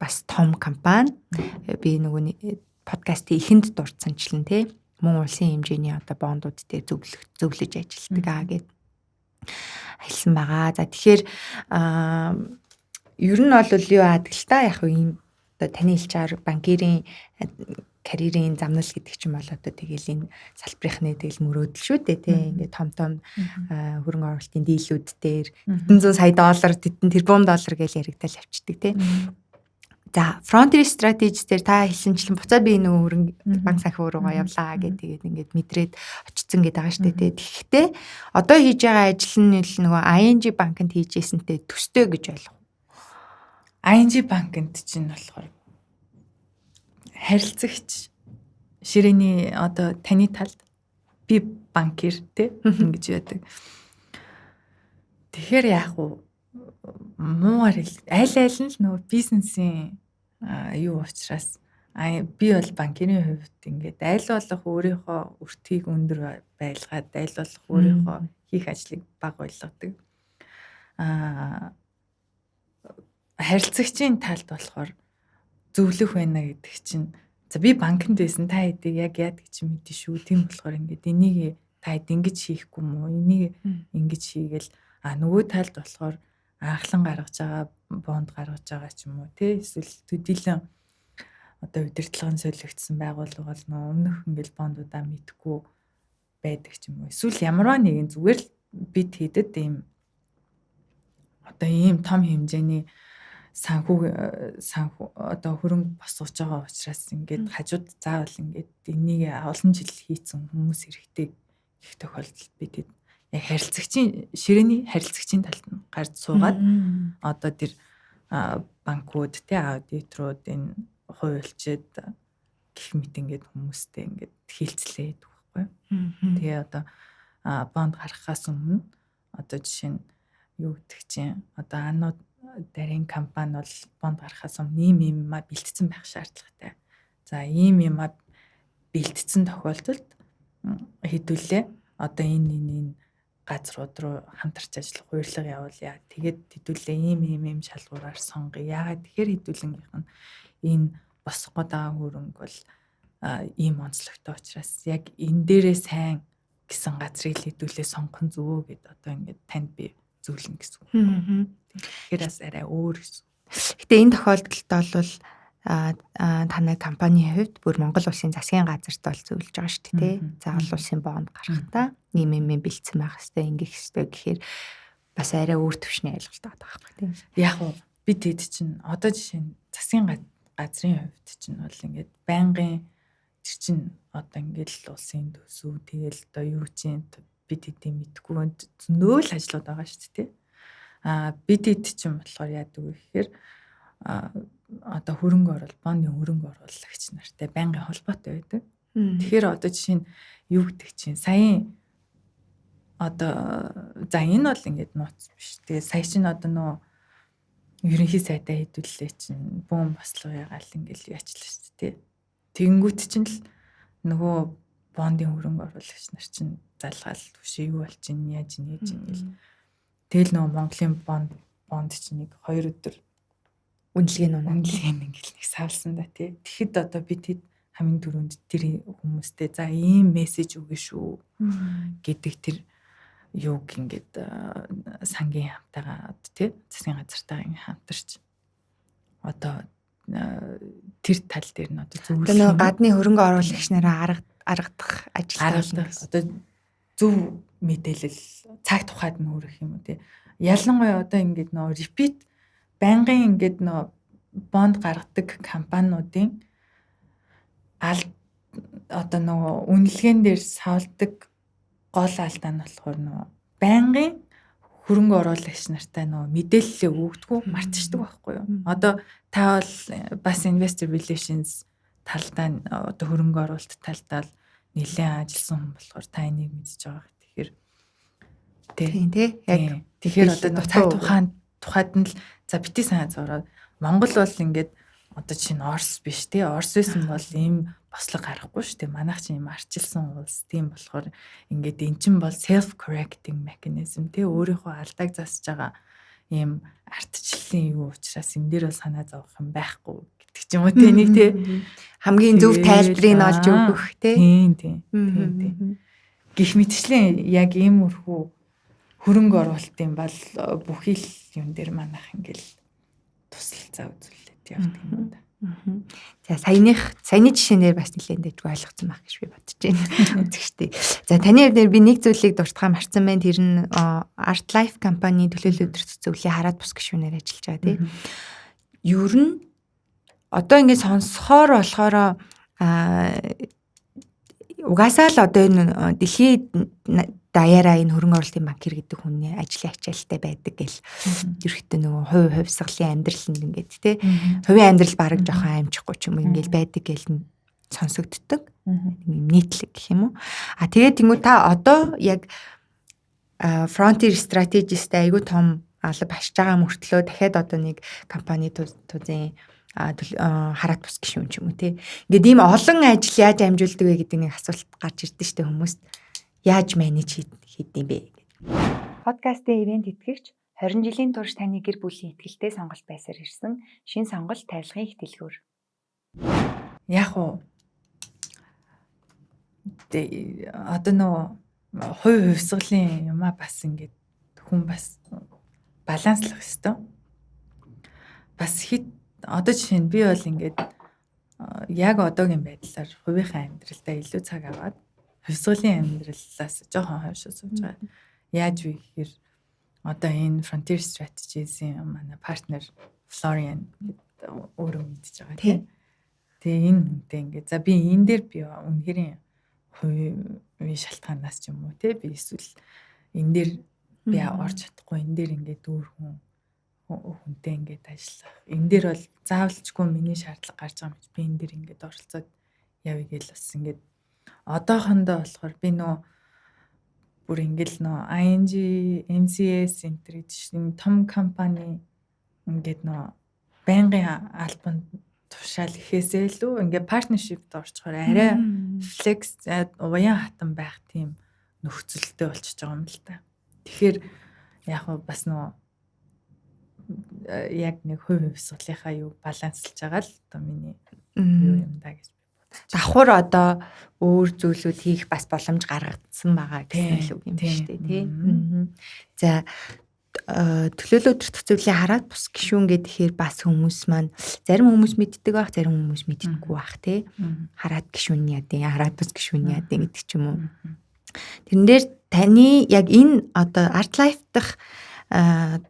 бас том компани. Би нөгөө подкастын эхэнд дурдсанчлан тий мөн улсын хэмжээний одоо бондууд дээр зөвлөж ажилладаг гэд хэлсэн байгаа. За тэгэхээр ер нь бол юу яадаг л та яг ийм одоо таны хэлчээр банкирийн карьерийн замнал гэдэг чинь бол одоо тэгэл энэ салбарынхны тэгэл мөрөөдөл шүү дээ тий ингээд том хөрөнгө оруулалтын дийлүүд дээр $100 сая $1 тэрбум доллар гэж яригдал авчдаг тий. За Frontier Strategies дээр та хэлсэнчлэн буцаад би нөгөө хөрөнгө банк санхүү руугаа явлаа гэдэг ингээд мэдрээд очсон гэдэг байгаа шүү дээ. Тэгэхдээ одоо хийж байгаа ажил нь нөгөө ING банкнд хийжсэнтэй төстэй гэж ойлгов. ING банкнд чинь болохоор харилцагч ширээний одоо таны талд би банкир те ингэж яадаг. Тэгэхээр яг уу муугаар аль нь л нөгөө бизнесийн юу учраас би бол банкирийн хувьд ингээд аль болох өөрийнхөө өртгийг өндөр байлгаад аль болох өөрийнхөө хийх ажлыг бага болгодог. Харилцагчийн талд болохоор зөвлөх байна гэдэг чинь за би банкнд байсан та хэдийг яг яадаг чинь мэдэн шүү. Тийм болохоор ингээд энийг та хэд ингэж хийхгүй мó энийг ингэж хийгээл нөгөө талд болохоор анхлан гаргаж байгаа бонд гаргаж байгаа ч юм уу тий эсвэл төдийлөн одоо удирдлагын солигдсон байгууллага бол нөө өмнөх ингээл бондуудаа мэдхгүй байдаг ч юм уу эсвэл ямарваа нэгэн зүгээр л бид хийдэд ийм одоо ийм том хэмжээний санхүү одоо хөрөнгө босгож байгаа учраас ингээд хажууд заавал ингээд энийг олон жил хийцэн хүмүүс хэрэгтэй их тохиолдолд бид яг харилцагчийн ширээний харилцагчийн талд нь гард суугаад одоо тэр банкуд тий аудиторууд энэ хуульчид гэх мэт ингээд хүмүүстэй ингээд хилцлээ гэдэг байхгүй. Тэгээ одоо бонд гаргахаас өмнө одоо жишээ нь юу гэдэг чинь одоо анууд дарийн компани бол бонд гаргахаас өмнө ийм бэлтгэсэн байх шаардлагатай. За ийм бэлтгэсэн тохиолдолд хэдүүлээ одоо энэ газрууд руу хамтарч ажиллах хурлага явуулъя. Тэгээд хэдүүлээ ийм шалгуураар сонгоё. Яагаад тэгэхээр хэдүүлэнгийнх нь энэ босох гэдэг хөрөнгө бол ийм онцлогтой учраас яг энэ дээрээ сайн гэсэн газрыг хэдүүлээ сонгох нь зөвөө гэд одоо ингээд танд би зөвлөнө гэсэн үг. Тэгэхээр бас арай өөр гэсэн. Гэтэ энэ тохиолдолд бол танай компанийн хувьд бүр Монгол улсын засгийн газарт бол зөвлөж байгаа шүү дээ. За олон улсын бонд гаргахтаа ийм бэлдсэн байх хэрэгтэй, ингэх хэрэгтэй гэхээр бас арай өөр төвшний ойлголт байгаа байхгүй тийм. Яг уу би тэд чинь одоо жишээ нь засгийн газрын хувьд чинь бол ингээд байнгын тэр чинь одоо ингээд л улсын төсөв тэгэл одоо юу чинь бид хэдийн мэдгүй нөөл ажлууд байгаа шүү дээ. Бид хэд чинь болохоор яадаг вэ гэхээр одоо хөрөнгө оруулалт, бондын хөрөнгө оруулагч нартай байнгын холбоотой байдаг. Тэгэхээр одоо жишээ нь юу гэдэг чинь саяын одоо за энэ бол ингээд нууц биш. Тэгээ сая чинь одоо нөө ерөнхий сайдаа хэдүүллээ чинь бүүн бослоо ягаал ингээд яачлаа шүү дээ. Тэгэнгүүт чинь л нөгөө бондын хөрөнгө оруулагч нар чинь залгаал түшээ юу болж ин яаж ин гэл. Тэгэл нөгөө Монголын бонд чинь нэг 2 өдөр үнэлгээ ингээл нэг савлсан да тий. Тэгэхэд одоо бид хэд хамгийн түрүүнд тэр хүмүүстэй за ийм мессеж өгнө шүү гэдэг тэр юуг ингээд сангийн хамтаага тий засгийн газартаа ингээд хамтарч одоо тэр тал дээр нь одоо зөвлөх нөгөө гадны хөрөнгө оруулагч нараа аргадах ажил одоо зөв мэдээлэл цаг тухайд нь хүрэх юм уу тий. Ялангуяа одоо ингээд нөгөө repeat байнгын ингээд нөө бонд гаргадаг компаниудын одоо нөгөө үнэлгээнд дээр савлдаг гол алдаа нь болохоор нөгөө байнгын хөрөнгө оруулагч нартай нөгөө мэдээлэлээ өгдөггүй мартчихдаг байхгүй юу. Одоо та бол бас investor relations талдаа одоо хөрөнгө оруулалт талдаа нэлээд ажилласан хүн болохоор та энийг мэдж байгаа. Тэгэхээр тийм тий яг тэгэхээр одоо цаг тухайд нь л за бити сайн зураад Монгол бол ингээд одоо чинь Орос биш тий. Орос байсан бол ийм бослог гарахгүй шүү дээ. Манайх чинь ийм арчилсан улс тийм болохоор ингээд эн чинь бол self correcting mechanism тий. Өөрийнхөө алдааг засаж байгаа ийм ардчлалын юу учраас энэ дээр бол санаа зовох юм байхгүй гэдэг ч юм уу тий. Нэг тий хамгийн зөв тайлбарыг олж өгөх тий. Тийм. Гэх мэтчлэн яг иймэрхүү хөрөнгө оруулалтын бол бүхий л юм дээр манайх ингээл туслалцаа үзүүлээд явдаг юм да. За саяны жишээнээр бас нэлээд дэжгүй ойлгоцсон байх гэж би бодож байна. Үзэгчтэй. За таны хувьд би нэг зүйлийг дуртахаа марцсан байна. Тэр нь Art Life компани төлөөлөл өдөрт зөвлөлийн хараад бус гишүүнээр ажиллаж байгаа тий. Ер нь одоо ингээд сонсохоор болохоор угаасаа л одоо энэ дэлхийд даяараа энэ хөрөнгө оруулалтын банкир гэдэг хүний ажлын ачаалттай байдаг гэл ерөөхдөө нөгөө хувьсгалын амьдралд ингээд тий хувийн амьдрал бараг жоохон амжихгүй ч юм ингээд байдаг гэл сонсогддог нийтлэг гэх юм уу. Тэгээд тэнгуү та одоо яг frontier strategist айгуу том алба хашиж байгаа мөртлөө дахиад одоо нэг компани тузын хараат бус гişүүн ч юм уу тий. Ингээд ийм олон ажил яаж амжуулдаг вэ гэдэг нэг асуулт гарч ирдэ штэ хүмүүст. Яаж менеж хийдэм бэ? Подкастын ивент итгэгч 20 жилийн турш таны гэр бүлийн ихтгэлтэй сонголт байсаар ирсэн шин сонголт тавилгын их дэлгүүр. Яг уу одоо нөгөө хувьсгалын юмаа бас ингээд хүн бас баланслах ёстой. Бас хит одоо жишээ нь би бол ингээд яг одоогийн байдлаар хувийнхаа амьдралдаа илүү цаг аваад хувьсгалын амьдралаас жоохон хойш сууж байгаа. Яаж вэ гэхээр одоо энэ Frontier Strategies-ийн манай партнер Florian өөрөө мэдж байгаа тийм. Тэгээ энэ хүнтэй ингээд за би энэ дээр би үнэхээр хувийн шалтгаанаас ч юм уу те би эсвэл энэ дээр би орж чадахгүй энэ дээр ингээд дүүр хүнтэй ингээд ажиллах. Энэ дээр бол заавалчгүй миний шаардлага гарч байгаа юм чи би энэ дээр ингээд оролцоод явъя гэж бас ингээд одоохондоо болохоор би нөө бүр ингээл нөө ING, MCS энтрийн том компани ингээд нөө байнгын албанд тушаал ихээсээ илүү ингээд партнершипд орчхоор арай флекс уян хатан байх тийм нөхцөлтэй болчихж байгаа юм л та. Тэгэхээр яг бас нөө яг нэг хувьсгалынхаа юу баланслж байгаа л одоо миний юу юм да гэж давхар одоо өөр зүйлүүд хийх бас боломж гаргагдсан байгаа гэсэн үг юм шүү дээ тий. За төлөөлөл өдөртөх зүйлийг хараад бус гişүүн гэхээр бас хүмүүс маань зарим хүмүүс мэддэг байх, зарим хүмүүс мэддэггүй байх тий. Хараад гişүүн яадیں, хараад бус гişүүн яадیں гэдэг ч юм уу. Тэрэн дээр таны яг энэ одоо Art Life дахь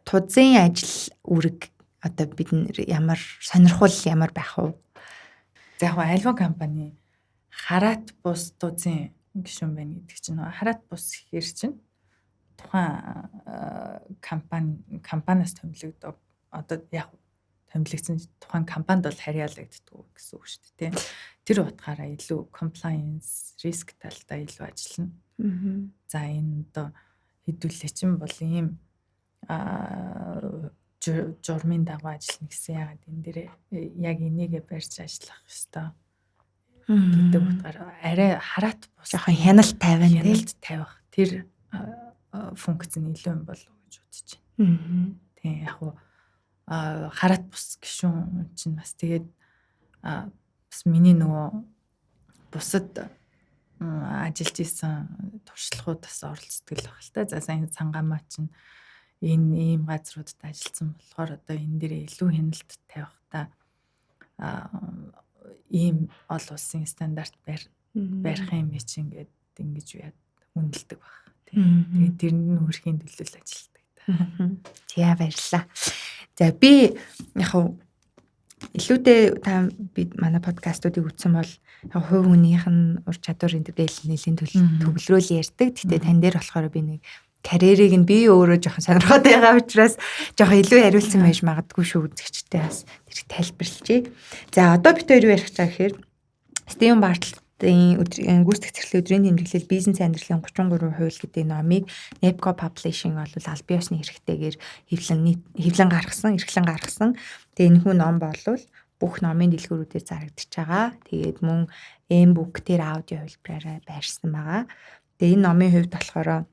тузын ажил үүрэг одоо бид ямар сонирхол ямар байх вэ? За яг альва компани хараат бус тузын гишүүн байна гэдэг чинь хараат бус хэр чинь тухайн компаниас томилогддог одоо яг томилогдсон тухайн компанид бол харьяалагддаг гэсэн үг шүү дээ. Тэр утгаараа илүү compliance, risk талдаа илүү ажиллана. За энэ одоо хэдүүлээ чинь бол ийм журмын дагуу ажиллана гэсэн яагаад энэ дээрээ яг энийгээ барьж ажиллах ёстой гэдэг утгаараа арай хараат бус жоохон хяналт тавина тий. хяналт тавих тэр функц нь илүү юм болов уу гэж бодож байна. Тийм яг уу хараат бус гişүүн чинь бас тэгээд бас миний нөгөө бусад ажиллаж исэн туршлагуудаас оролцдог л баг л та. За сайн цангаамаа чинь энэ ийм газруудад ажилласан болохоор одоо энэ дээр илүү хяналт тавих та ийм ол улсын стандарт барих юм чи ингээд ингэж яад үнэлдэг баг. Тэгээд тэр нь хөрхийн төлөөл ажилладаг. За баярлалаа. За би яг илүүтэй та би манай подкастуудыг үзсэн бол яг хувь хүнийх нь ур чадвар энтердэл нэлийн төвлөрөөл ярьдаг. Гэтэ тань дээр болохоор би нэг карьерийг нь би өөрөө жоохон сонирхоод байгаа учраас жоохон илүү хариулсан байж магадгүй шүү үзэгчтэй бас тэр тайлбарлажээ. За одоо бид хоёр юу ярих гэж байгаа гэхээр Стивен Бартлтын гүйцэтгэх зэрэглэлийн өдрийн тэмдэглэл бизнес амьдралын 33% гэдэг номыг Nepco Publishing бол аль биесны хэрэгтэйгээр хэвлэн гаргасан. Тэгээ энэ хүн ном болвол бүх номын дэлгүүрүүдэд зарагдчихж байгаа. Тэгээд мөн M-book тэр аудио хэлбэрээр байрсан байгаа. Тэгээ энэ номын хувьд болохоор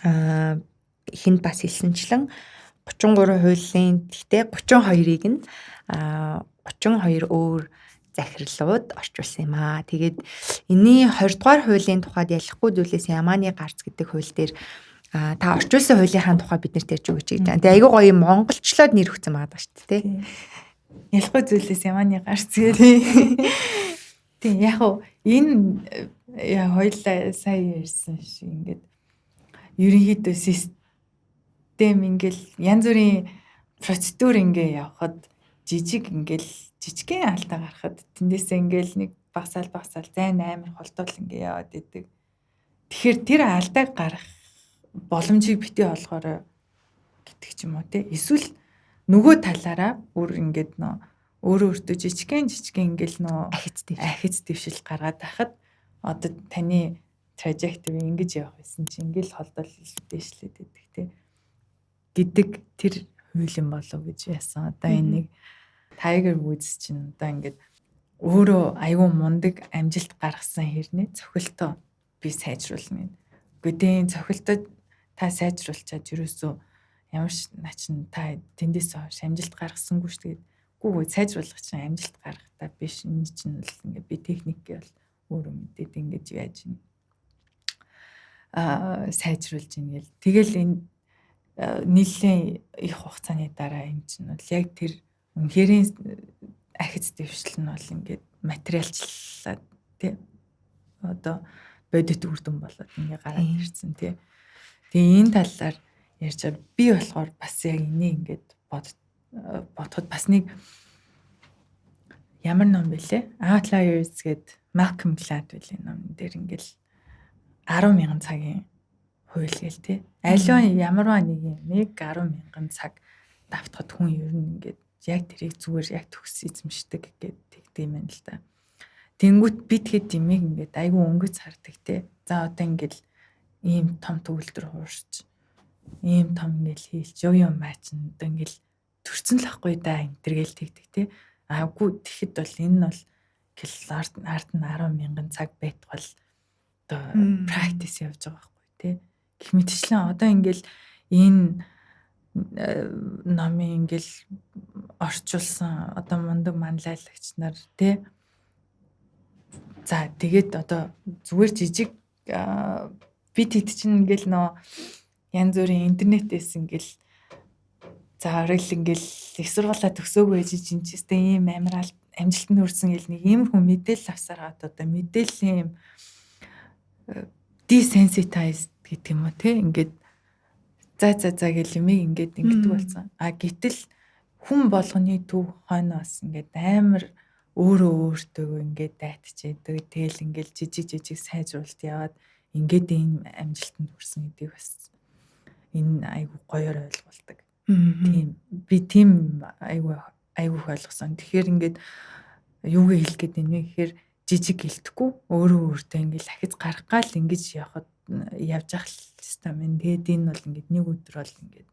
эхэнд бас хэлсэнчлэн 33%-ийн гэхдээ 32%-ыг нь 32 өөр захирлууд орчуулсан юм аа. Тэгээд энэний 20 дугаар хуулийн тухайд ялахгүй зүйлээс Ямааны гарц гэдэг хууль дээр та орчуулсан хуулийнхаа тухай бид нарт ярьж өгөөч гэж байна. Тэгээ айгүй гоё монголчлоод нэр өгсөн байгаа шүү дээ. Ялахгүй зүйлээс Ямааны гарц гэдэг. Тийм яг уу энэ хоёлаа сая ярьсан шиг ингээд ерөнхийдөө систем ингээл янз бүрийн процедур ингээ явхад жижигхэн алдаа гарахад тэндээсээ ингээл нэг багсаал зайн амар холтол ингээ яваад идэг. Тэгэхээр тэр алдааг гарах боломжийг битгий олгоорой гэдэг ч юм уу те. Эсвэл нөгөө талаараа бүр ингээд өөртөө жижигхэн ингээл ахиц дэвшил гаргаад байхад одоо таны trajectory ингэж явах байсан чи ингээл холдол дэвшлээд байдаг те гэдэг тэр хууль юм болов гэж яасан. Одоо энэ нэг Tiger Woods чинь одоо ингээд өөрөө аюу мундаг амжилт гаргасан хэрнээ цохилтоо би сайжруулна. Гэхдээ цохилтод та сайжруулчаад юусоо ямар ч начин та тэндээс хойш амжилт гаргасангүй шүү дээ. Гүү сайжруулах чинь амжилт гаргах та биш. Энэ чинь л ингээд би техникээ бол өөрөө мэдээд ингэж яаж юм сайжруулж ийн гэл. Тэгэл энэ нийлэн их хугацааны дараа энэ чинь бол яг тэр үнхэрийн ахиц дэвшил нь бол ингээд материалчлаад тий одоо бодит үрдэн болоод ингээ гараад ирсэн тий. Тэгээ энэ талаар ярьж байгаа би болохоор бас яг энийг ингээд бодоход бас нэг ямар ном бэлээ? Outliers гэд Malcolm Gladwell-ийн ном дээр ингээл 10,000 цагийн хууль гээл тий. Аливаа ямарваа нэг юм 10,000 цаг давтахад хүн ер нь ингээд яг тэрийг зүгээр яг төгс эзэмшдэг гэдэг юм байна л да. Тэнгүүт би тэгэхэд димиг ингээд айгүй өнгөц хардаг те. За одоо ингээд ийм том төгөлдөр хуурч ийм том ингээд хийлч юу маа чин одоо ингээд төрцөн л ахгүй да энэ төр гээл тэгдэг те. Аагүй тэгэхэд бол энэ нь бол арт нь 10,000 цаг байтгал одоо practice явж байгаа байхгүй те. Гэх мэтчлэн одоо ингээд энэ номын ингээл орчуулсан одоо мундаг манлайлагч нар тий. За тэгээд одоо зүгээр жижиг бид хэд чинь ингээл янз бүрийн интернетээс ингээл За орол ингээл их сургуулаа төгсөөгүй ээж чинь ч гэсэн ийм амирал амжилтанд хүрсэн гэл нэг иймэрхүү мэдээлэл авсараад одоо мэдээллийн юм desensitized гэдэг юм уу те ингээд за гэл юмыг ингээд ингэдэг болсон. А гэтэл хүн болгоны төв хойноос ингээд амар өөрөө өөртөө ингээд дайтчихэдэг. Тэгэл ингээд жижиг сайжруулалт яваад ингээд энэ амжилтанд хүрсэн гэдгийг бас энэ айгу гоёор ойлгуулдаг. Тийм би тийм айгу ойлгосон. Тэгэхээр ингээд юугээ хэлэх гээд байна вэ гэхээр жижиг гэлтэхгүй өөрөө ингээд ахиж гарах гал ингэж явж явах хэвээр байна. Тэгээд энэ бол ингээд нэг өдөр бол ингээд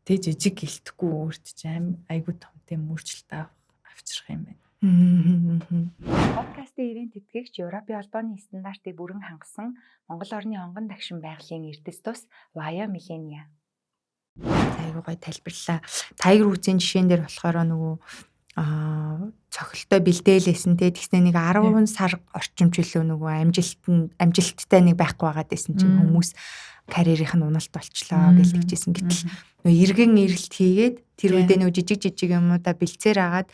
тэг жижиг гэлтэхгүй өөрт чинь айгу том тийм өөрчлөлт авчрах юм байна. Подкастын ивент тэтгэгч Европын холбооны стандартыг бүрэн хангасан Монгол орны онгон дагшин байгалийн эрдэс тус Вая Милления. Айгуу гоё тайлбарлаа. Tiger Woods-ийн жишээн дээр болохоор нөгөө цохилтой бэлдээлсэн те тэгснэ нэг 10 сар орчим жилөө нөгөө амжилттай нэг байхгүй байгаад байсан чинь хүмүүс карьерийнх нь уналт болчлоо гэж хэлжсэн. Гэтэл нөгөө эргэн эргэлт хийгээд тэр үедээ нөгөө жижиг юмудаа бэлцээр агаад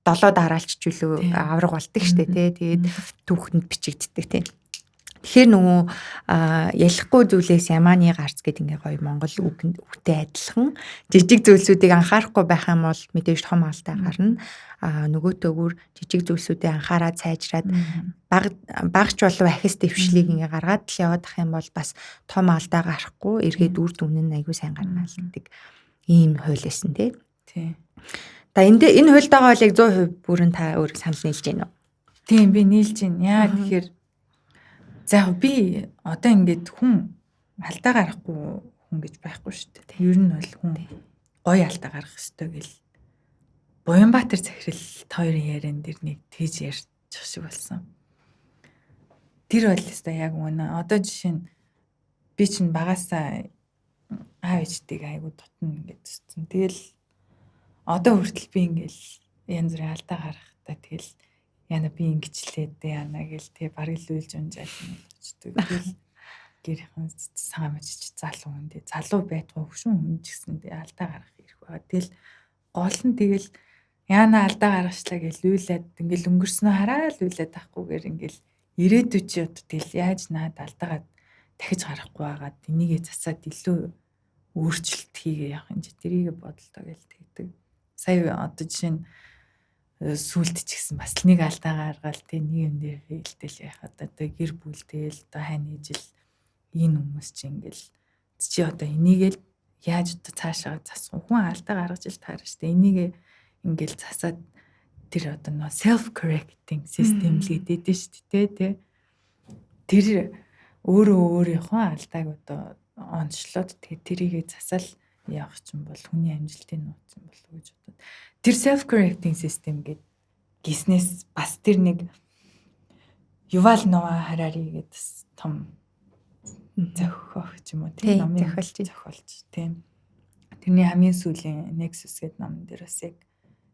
7 дараалч жилөө авраг болдог штэ те тэгээд түүхэнд бичигддэг те. Тэгэхээр нөгөө ялахгүй зүйлээс ямааны гарц гэдэг ингээ гоё монгол үгтэй адилхан жижиг зүйлсүүдийг анхаарахгүй байх юм бол мэдээж том алдаа гарна. Нөгөөтөөгөр жижиг зүйлсүүдээ анхаараад сайжраад багч болов ахис дэвшлийг ингээ гаргаад л яваад ах юм бол бас том алдаа гарахгүй эргээд үр дүн нь аягүй сайн гарна л гэдэг ийм хууль байсан тий. За энэ хуультайгаа бол яг 100% бүрэн та өөрийг санал нийлж байна уу? Тийм би нийлж байна. Яа тэгэхээр за би одоо ингээд хүн алдаа гарахгүй хүн гэж байхгүй шүү дээ. Ер нь бол хүн гоё алдаа гаргах ёстой гэл Буянбаатар захирал хоёрын яриан дээр нэг тийж ярьчих шиг болсон. Тэр бол өстой яг үнэ. Одоо жишээ нь би чинь багасаа аав ээжтэйг айгу дутна ингээд зүтсэн. Тэгэл одоо хүртэл би ингээл янз бүрийн алдаа гаргахтаа тэгэл яна би ингэчлээд яна гэл тэг бараг л үйлж унжаал юм болчихдог. Тэгэл гэрхэн сагаа мочиж залуу хүндээ залуу байтгаа хөшүүн хүн ч гэсэн алдаа гаргах ирэх байгаа. Тэгэл гол нь тэгэл яна алдаа гаргачлаа гэл үйлээд ингээл өнгөрснөө хараад үйлээд тахгүйгээр ингээл ирээдүйд чи одоо тэгэл яаж наад алдаагаа дахиж гарахгүй байгаад энийгээ засаад илүү өөрчлөлт хийгээ явах юм чи тэрийг бодолтой гэл тэгдэг. Сая одоо жишээ нь сүулт ч гэсэн бас нэг алдаа гаргаал тэг нэг юм дээр фейлтэл яхад одоо гэр бүлтэйл одоо хань ижил энэ хүмүүс чи ингээл чи одоо энийгээл яаж одоо цаашаа засах хүн алдаа гаргаж ил таарна штэ энийг ингээл засаад тэр одоо нөө self correcting system л гэдэг штэ тэ тэр өөрийнхөө алдааг одоо онцлоод тэгээ тэрийгэ засаал явах чинь бол хүний амжилтын нууц юм болов уу гэж бодод. Тэр self correcting system гэдэг гиснээс бас тэр нэг Yuval Noah Harari гэдэг том зохиогч юм уу тийм номын зохиолч тийм. Тэрний хамгийн сүүлийн Nexus гэдэг номон дээр бас яг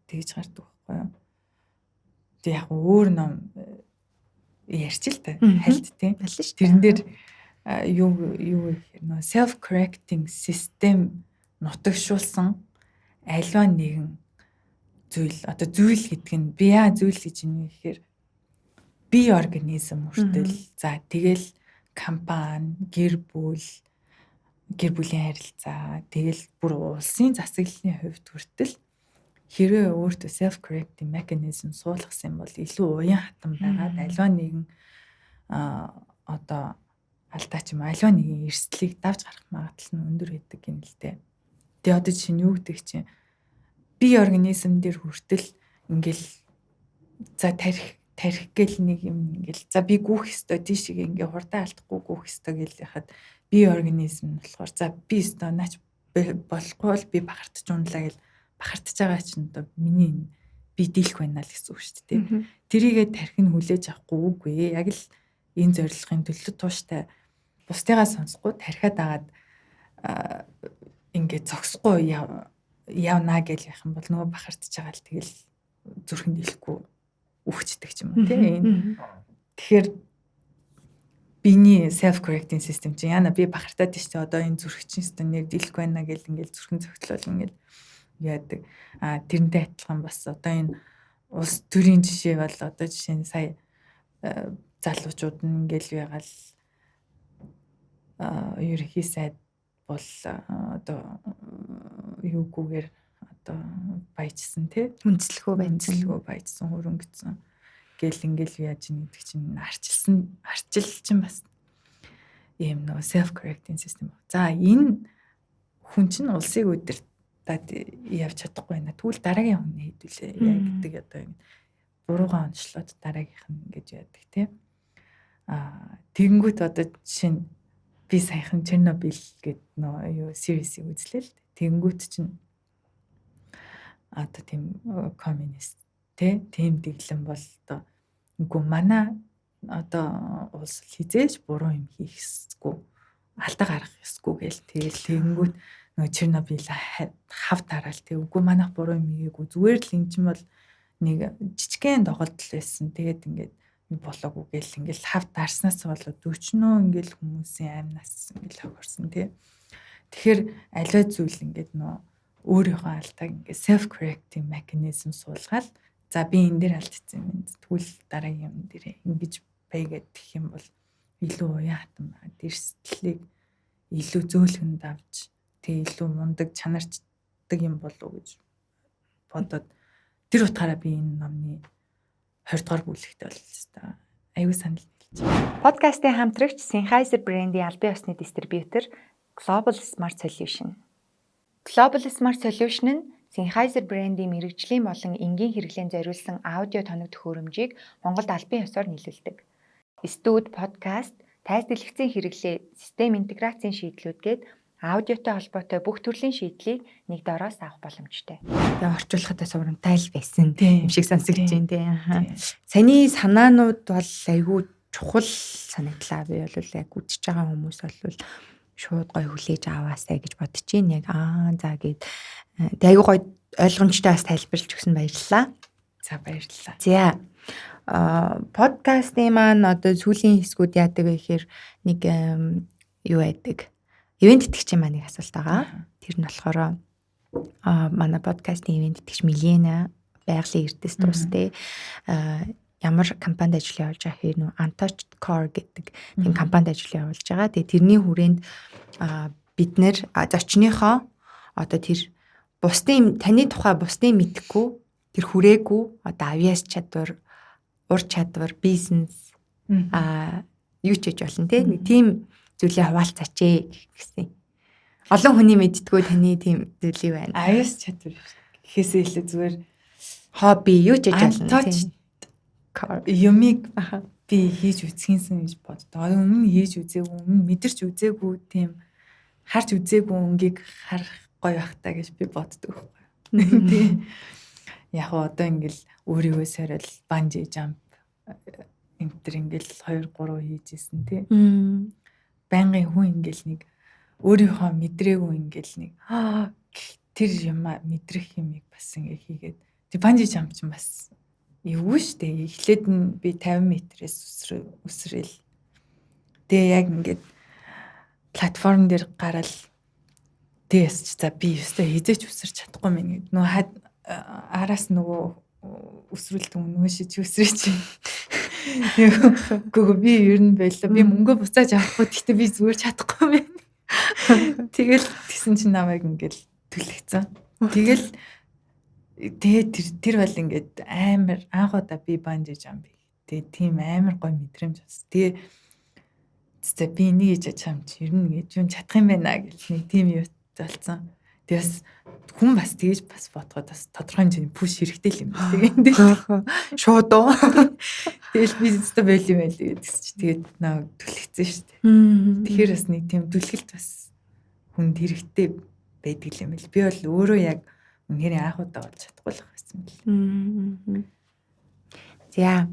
тэгж гардаг байхгүй юу. Тэг яг өөр ном ярьч л та хальт тийм. Тэрэн дээр юу гэхээр нөө self correcting system нутагшуулсан альва нэгэн зүйл одоо зүйл гэдэг нь би яа зүйл гэж юм гэхээр бие организм хүртэл за тэгэл компани гэр бүлийн харилцаа тэгэл бүр улсын засаглалын хувьд хүртэл хэрвээ өөртөө self correcting mechanism суулгасан бол илүү уян хатан байгаад альва нэгэн одоо алдаа ч юм альва нэгэн эрсдлийг давж гарах магадлал нь өндөр байдаг юм л дээ. Тэгээ одоо жишээ нь юу гэдэг чинь бие организм дээр хүртэл ингээл за тарих гэл нэг юм ингээл за би гүөх ёстой тийшээ ингээ хурдан алдахгүй гүөх ёстой гэл яхад бие организм болохоор за би ёстой наач болохгүй бол би бахартж унлаа гэл бахартж байгаа чинь одоо миний би дийлэх байна л гэсэн үг шүү дээ. Тэрийгээ тарих нь хүлээж авахгүй үгүй яг л энэ зорилгын төлөө тууштай бусдыгаа сонсохгүй тарихад агаад ингээд зогсохгүй явнаа гэж яах юм бол нөгөө бахартж байгаа л тэгэл зүрхэнд ирэхгүй үхчихдэг юм тийм. Тэгэхээр биений self correcting system чинь яна би бахартаад тийш одоо энэ зүрхчин өстө нэр дийлэхгүй байна гэл ингээл зүрхэн цогцлол ингээл яадаг. Тэрнтэй адилхан бас одоо энэ улс төрийн жишээ бол одоо жишээ нь сая залуучууд нь ингээл ягаал ерөнхий сайд бол одоо юугүйгээр одоо баяжсан тий үндэслэхөө баяжсан хөрөнгөцсөн гэл ингээл яаж нэгдэг чинь арчил чинь бас ийм нөө self correcting system. За энэ хүн чинь улсыг удирдаад явж чадахгүй байна. Тэгвэл дараагийн хүн хийдүүлээ яа гэдэг одоо юм буруугаа онцлоод дараагийнх нь ингэж яадаг тий. Тэгэнгүүт одоо жишээ нь би саяхан Чернобыль гэдэг нөө юу series-ийг үзлээ л. Тэгэнгүүт чинь одоо тийм коммунист тийм дэглэм бол одоо үгүй манай одоо улс хизээж буруу юм хийхсгүй алдаа гаргах ёсгүй гэл тэгэнгүүт нөгөө Чернобыль хав тараал тэг үгүй манайх буруу юм хийгээгүй зүгээр л эн чинь бол нэг жижигхэн доголдол байсан тэгээд ингээд болоогүй гэл ингээд хав дарснаас болоод өчнөө ингээд хүмүүсийн амнаас ингээд хохирсон тий. Тэгэхээр аливаа зүйл ингээд нөө өөрийнхөө алдааг ингээд self correcting mechanism суулгаад за би энэ дээр алдчихсан юм. Тэгвэл дараагийн юм дээр ингэж байгаад гэх юм бол илүү уян хатан дэрслэлийг илүү зөөлхөнд авч тэг илүү мундаг чанарчдаг юм болов уу гэж бодоод тэр утгаараа би энэ номны 20 дугаар бүлэгт болчихсон. Аюу санал нийлж байна. Подкастын хамтрагч Sennheiser брендийн албан ёсны дистрибьютор Global Smart Solution. Global Smart Solution нь Sennheiser брендийн мэрэгжлийн болон энгийн хэрэглээнд зориулсан аудио тоног төхөөрөмжийг Монголд албан ёсоор нийлүүлдэг. Студ, подкаст, тайз дэлгэцийн хэрэглээ, систем интеграцийн шийдлүүд гээд аудиотой холбоотой бүх төрлийн шийдлийг нэг дороос авах боломжтой. Тэгээ орчуулахад сурамтай л байсан юм шиг сонсогдож байна тий. Саяны санаанууд бол айгүй чухал санагдлаа. Би бол яг үдчихэж байгаа хүмүүс бол шууд гой хүлээж аваасай гэж бодож байна. Яг за гээд тэгээ айгүй гой ойлгомжтой бас тайлбарлаж өгсөн баярлалаа. За баярлалаа. За подкастын маань одоо сүүлийн хэсгүүд яадаг вэ гэхээр нэг юу байдаг. Ивент итгэгчийн маань нэг асуулт байгаа. Тэр нь болохоор манай подкастын ивент итгэгч Милена байгалийн эрдэс дуустай ямар компанид ажил явуулж байгаа хэрэг нөө Untouched Core гэдэг тийм компанид ажил явуулж байгаа. Тэгээ тэрний хүрээнд бид нэр зочныхоо одоо тэр бусдын таны тухай бусдын мэдхгүй тэр хүрээгүй одоо авьяас чадвар, ур чадвар, бизнес юу ч хийж болно те. Нэг тийм зүйлээ хуваалцаач гэсэн. Олон хүний мэддгүү таны тийм зүйл байна. Авьяас чадвар гэхээсээ илүү зүгээр хобби юу ч хийж болно тийм. Юмыг би хийж үзхийнсэн гэж боддог. Өмнө хийж үзээгүй, өмнө мэдэрч үзээгүй тийм харж үзээгүй өнгийг харах гоё бахтаа гэж би боддог байхгүй. Тийм. Яг одоо ингээл өөрийгөө сорил банжи жамп энтер ингээл 2 3 хийжсэн тийм. Байнгын хүн ингээл нэг өөрийнхөө мэдрээгүй ингээл нэг тэр юм мэдрэх юмыг бас ингээ хийгээд тэг банжи жамп ч бас юу штэ эхлээд нь би 50 м-ээс өсрөл. Тэгээ яг ингээд платформ дээр гараад тэгээс за би өстэй хизээч өсөрч чадахгүй мэн гэд нөө араас нөгөө өсрүүлт өмнө шиж өсрөөч. Гүг би ер нь байлаа. Би мөнгө буцааж авахгүй гэхдээ би зүгээр чадахгүй байна. Тэгэл тэгсэн чинь намайг ингээл түлхсэн. Тэгээд тэр бол ингээд амар анхудаа би банжи жамп. Тэгээд тийм амар гой мэдрэмж бас. Тэгээ би энийг хийж чам чи ер нь гэж юм чадах юм байна гэл нэг тийм юу болсон. Тэгээс хүн бас тэгж бас бодоход бас тодорхой хэмжээний пуш хэрэгтэй л юм байна. Тэгээд шууд уу. Тэгэл би зөв байл юм байл гэдэгс чи тэгээд наа түлхсэн шүү дээ. Тэгэхээр бас нэг тийм түлхэлт бас хүнд хэрэгтэй байдаг юм бэл. Би бол өөрөө яг үнээр анхудаа болж чадахгүй л байсан юм. За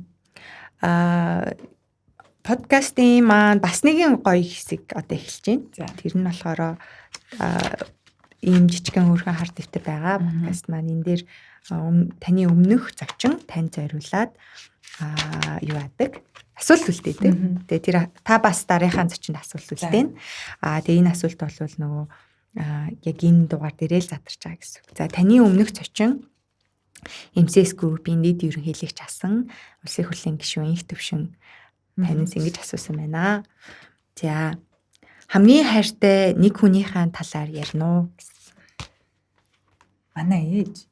подкастын маань бас нэгэн гоё хэсэг одоо эхэлж байна. Тэр нь болохоор ийм жижигхэн өөрхөн хар дэвтэр байгаа. Подкаст маань энэ дээр таны өмнөх зочин танд зориулаад юу яадаг? Асуулт үлдээдэг. Тэгээ тэр та бас дараагийн зочинд асуулт үлдээн. Тэгээ энэ асуулт бол нөгөө яг энэ дугаар дээрээ л задарч байгаа гэсэн. За таны өмнөх зочин MCS Group-ийн дэд ерөнхийлөгч асан улсын хурлын гишүүн их төвшин танаас ингэж асуусан байна. За хамгийн хайртай нэг хүнийхээ талаар ярина уу? Манай ээж.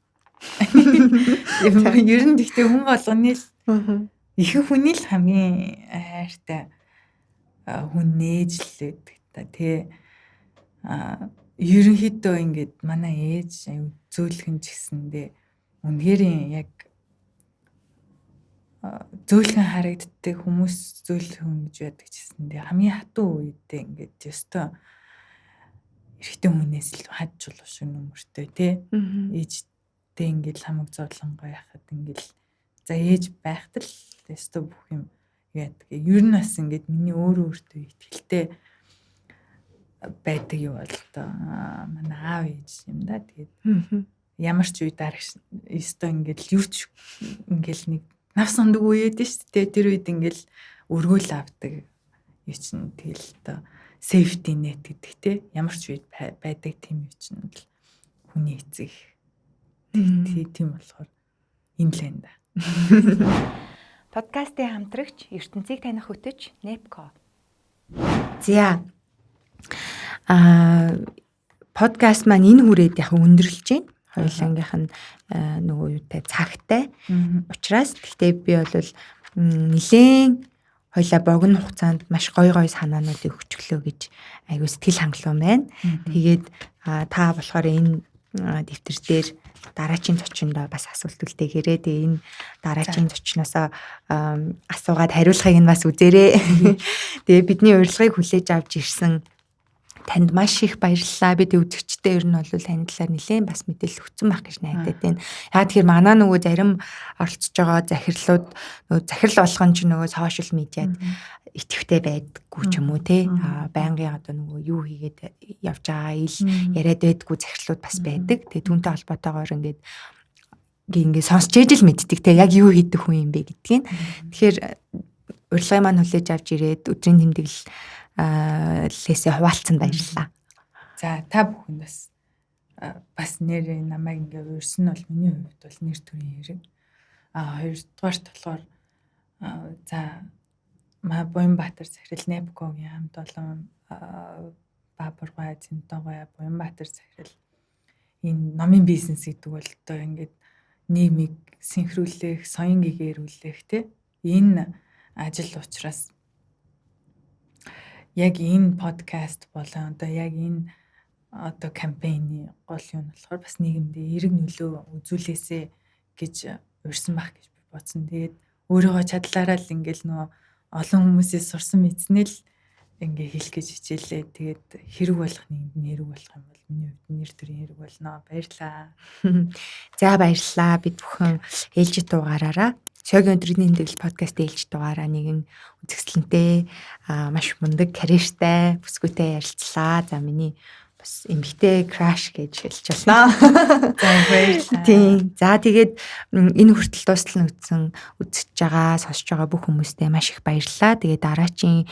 Ер нь гэхдээ хүн болгоны л ихэнх хүний л хамгийн хайртай хүн нээж л гэдэг та тий. Ерөнхийдөө ингээд манай ээж аюу зөөлхөн ч гэсэндээ үнэхээр яг зөөлхөн харагддаг хүмүүс зөөлхөн гэж байдаг ч гэсэндээ хамгийн хатуу үедээ ингээд ёстой эрэгтэй хүнээс л хадж болох шиг нөмөртэй тий. Ээжтэй ингээд хамаг зовлонгой яхад ингээд за ээж байхад л ёстой бүх юм яадаг. Ер нь бас ингээд миний өөртөө ихтэй байдаг юу бол тоо манай аав ээж юм да. Тэгээд ямар ч үе дарагш ёстой ингээд юу ч ингээд нэг навс ундаг үед шүү дээ. Тэр үед ингээд өргөөл авдаг юу чинь тэгэл тоо safety net гэдэг те ямар ч үед байдаг тийм юм чинь л хүний эцэг тийм болохоор энэ л энэ да. Подкастын хамтрагч ертөнцийг таних хөтөч Nepco. За подкаст маань энэ хүрээд яг өндөрлөж байна. Хоёулангийнх нь нөгөө юутай цагтай. Учираас гэхдээ би бол нэлээд хоёлаа богино хугацаанд маш гоё санаануудыг өгчлөө гэж айгу сэтгэл хангалуун байна. Тэгээд та болохоор энэ дэвтэр дээр дараачийн зочиндоо бас асуулт үлдээгээрээ тэгээ энэ дараачийн зочноосоо асуугаад хариулахыг нь бас үзээрэй. Тэгээ бидний урилгыг хүлээж авч ирсэн танд маш их баярлалаа. Бид үзэгчтэй ер нь бол таны талаар нэлээд бас мэдээлэл өгсөн байх гэж найдаад байна. Яг тэгэхээр манаа нөгөө зарим оролцож байгаа захирлууд нөгөө захирал болгон ч нөгөө сошиал медиад идэвхтэй байдаггүй ч юм уу те. Байнгын одоо нөгөө юу хийгээд явж байгаа ил яриад байдаггүй захирлууд бас байдаг. Тэгээ түүнтэй холбоотойгоор ингээд сонсч ээж л мэддэг те. Яг юу хийдэг хүн юм бэ гэдгийг. Тэгэхээр урилгын маань хүлээж авч ирээд өдрийн тэмдэглэл лээсээ хуваалцсан баярлалаа. За та бүхэнд бас нэр намайг ингээ урьсан бол миний хувьд бол нэр төрийн хэрэг. Хоёрдугаарт болохоор за Буянбаатар захирал Nepco-гийн хамт олон Баабургай, Цэнтогой, Буянбаатар захирал энэ номын бизнес гэдэг бол одоо ингээд нийгмийг синхруулэх, соён гэгэрүүлэх те энэ ажил учраас яг энэ подкаст болон одоо яг энэ одоо кампайны гол юм болохоор бас нийгэмдээ эерэг нөлөө үзүүлээсэ гэж урьсан байх гэж би бодсон. Тэгээд өөрийгөө чадлаараа л ингээл нөө олон хүмүүсээс сурсан мэдснээ л ингээ хэлэх гэж хичээлээ. Тэгээд хэрэг болох нийгэмд нэрэг болох юм бол миний хувьд нэр төрийн хэрэг болно. Баярлалаа. За баярлалаа. Бид бүхэн ээлжид дугаараараа Шогийн өдрийн тэмдэглэл подкаст ээлж дугаараа нэгэн үзэсгэлэнтэй маш мундаг карьертай бүсгүйтэй ярилцлаа. За миний бас эмгтэй краш гэж хэлж байна. За баярлалаа. Тийм. За тэгээд энэ хүртэл дуустал нь үзэж байгаа, сонсож байгаа бүх хүмүүстээ маш их баярлалаа. Тэгээд дараачийн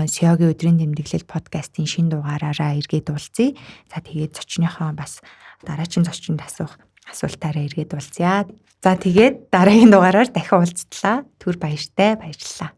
Шогийн өдрийн тэмдэглэл подкастын шинэ дугаараараа эргээд уулзъя. За тэгээд зочныхоо бас дараачийн зочинд асуух асуултаараа эргээд уулзъя. За тэгээд дараагийн дугаараар дахин уулзтлаа. Түр баяртай баярлалаа.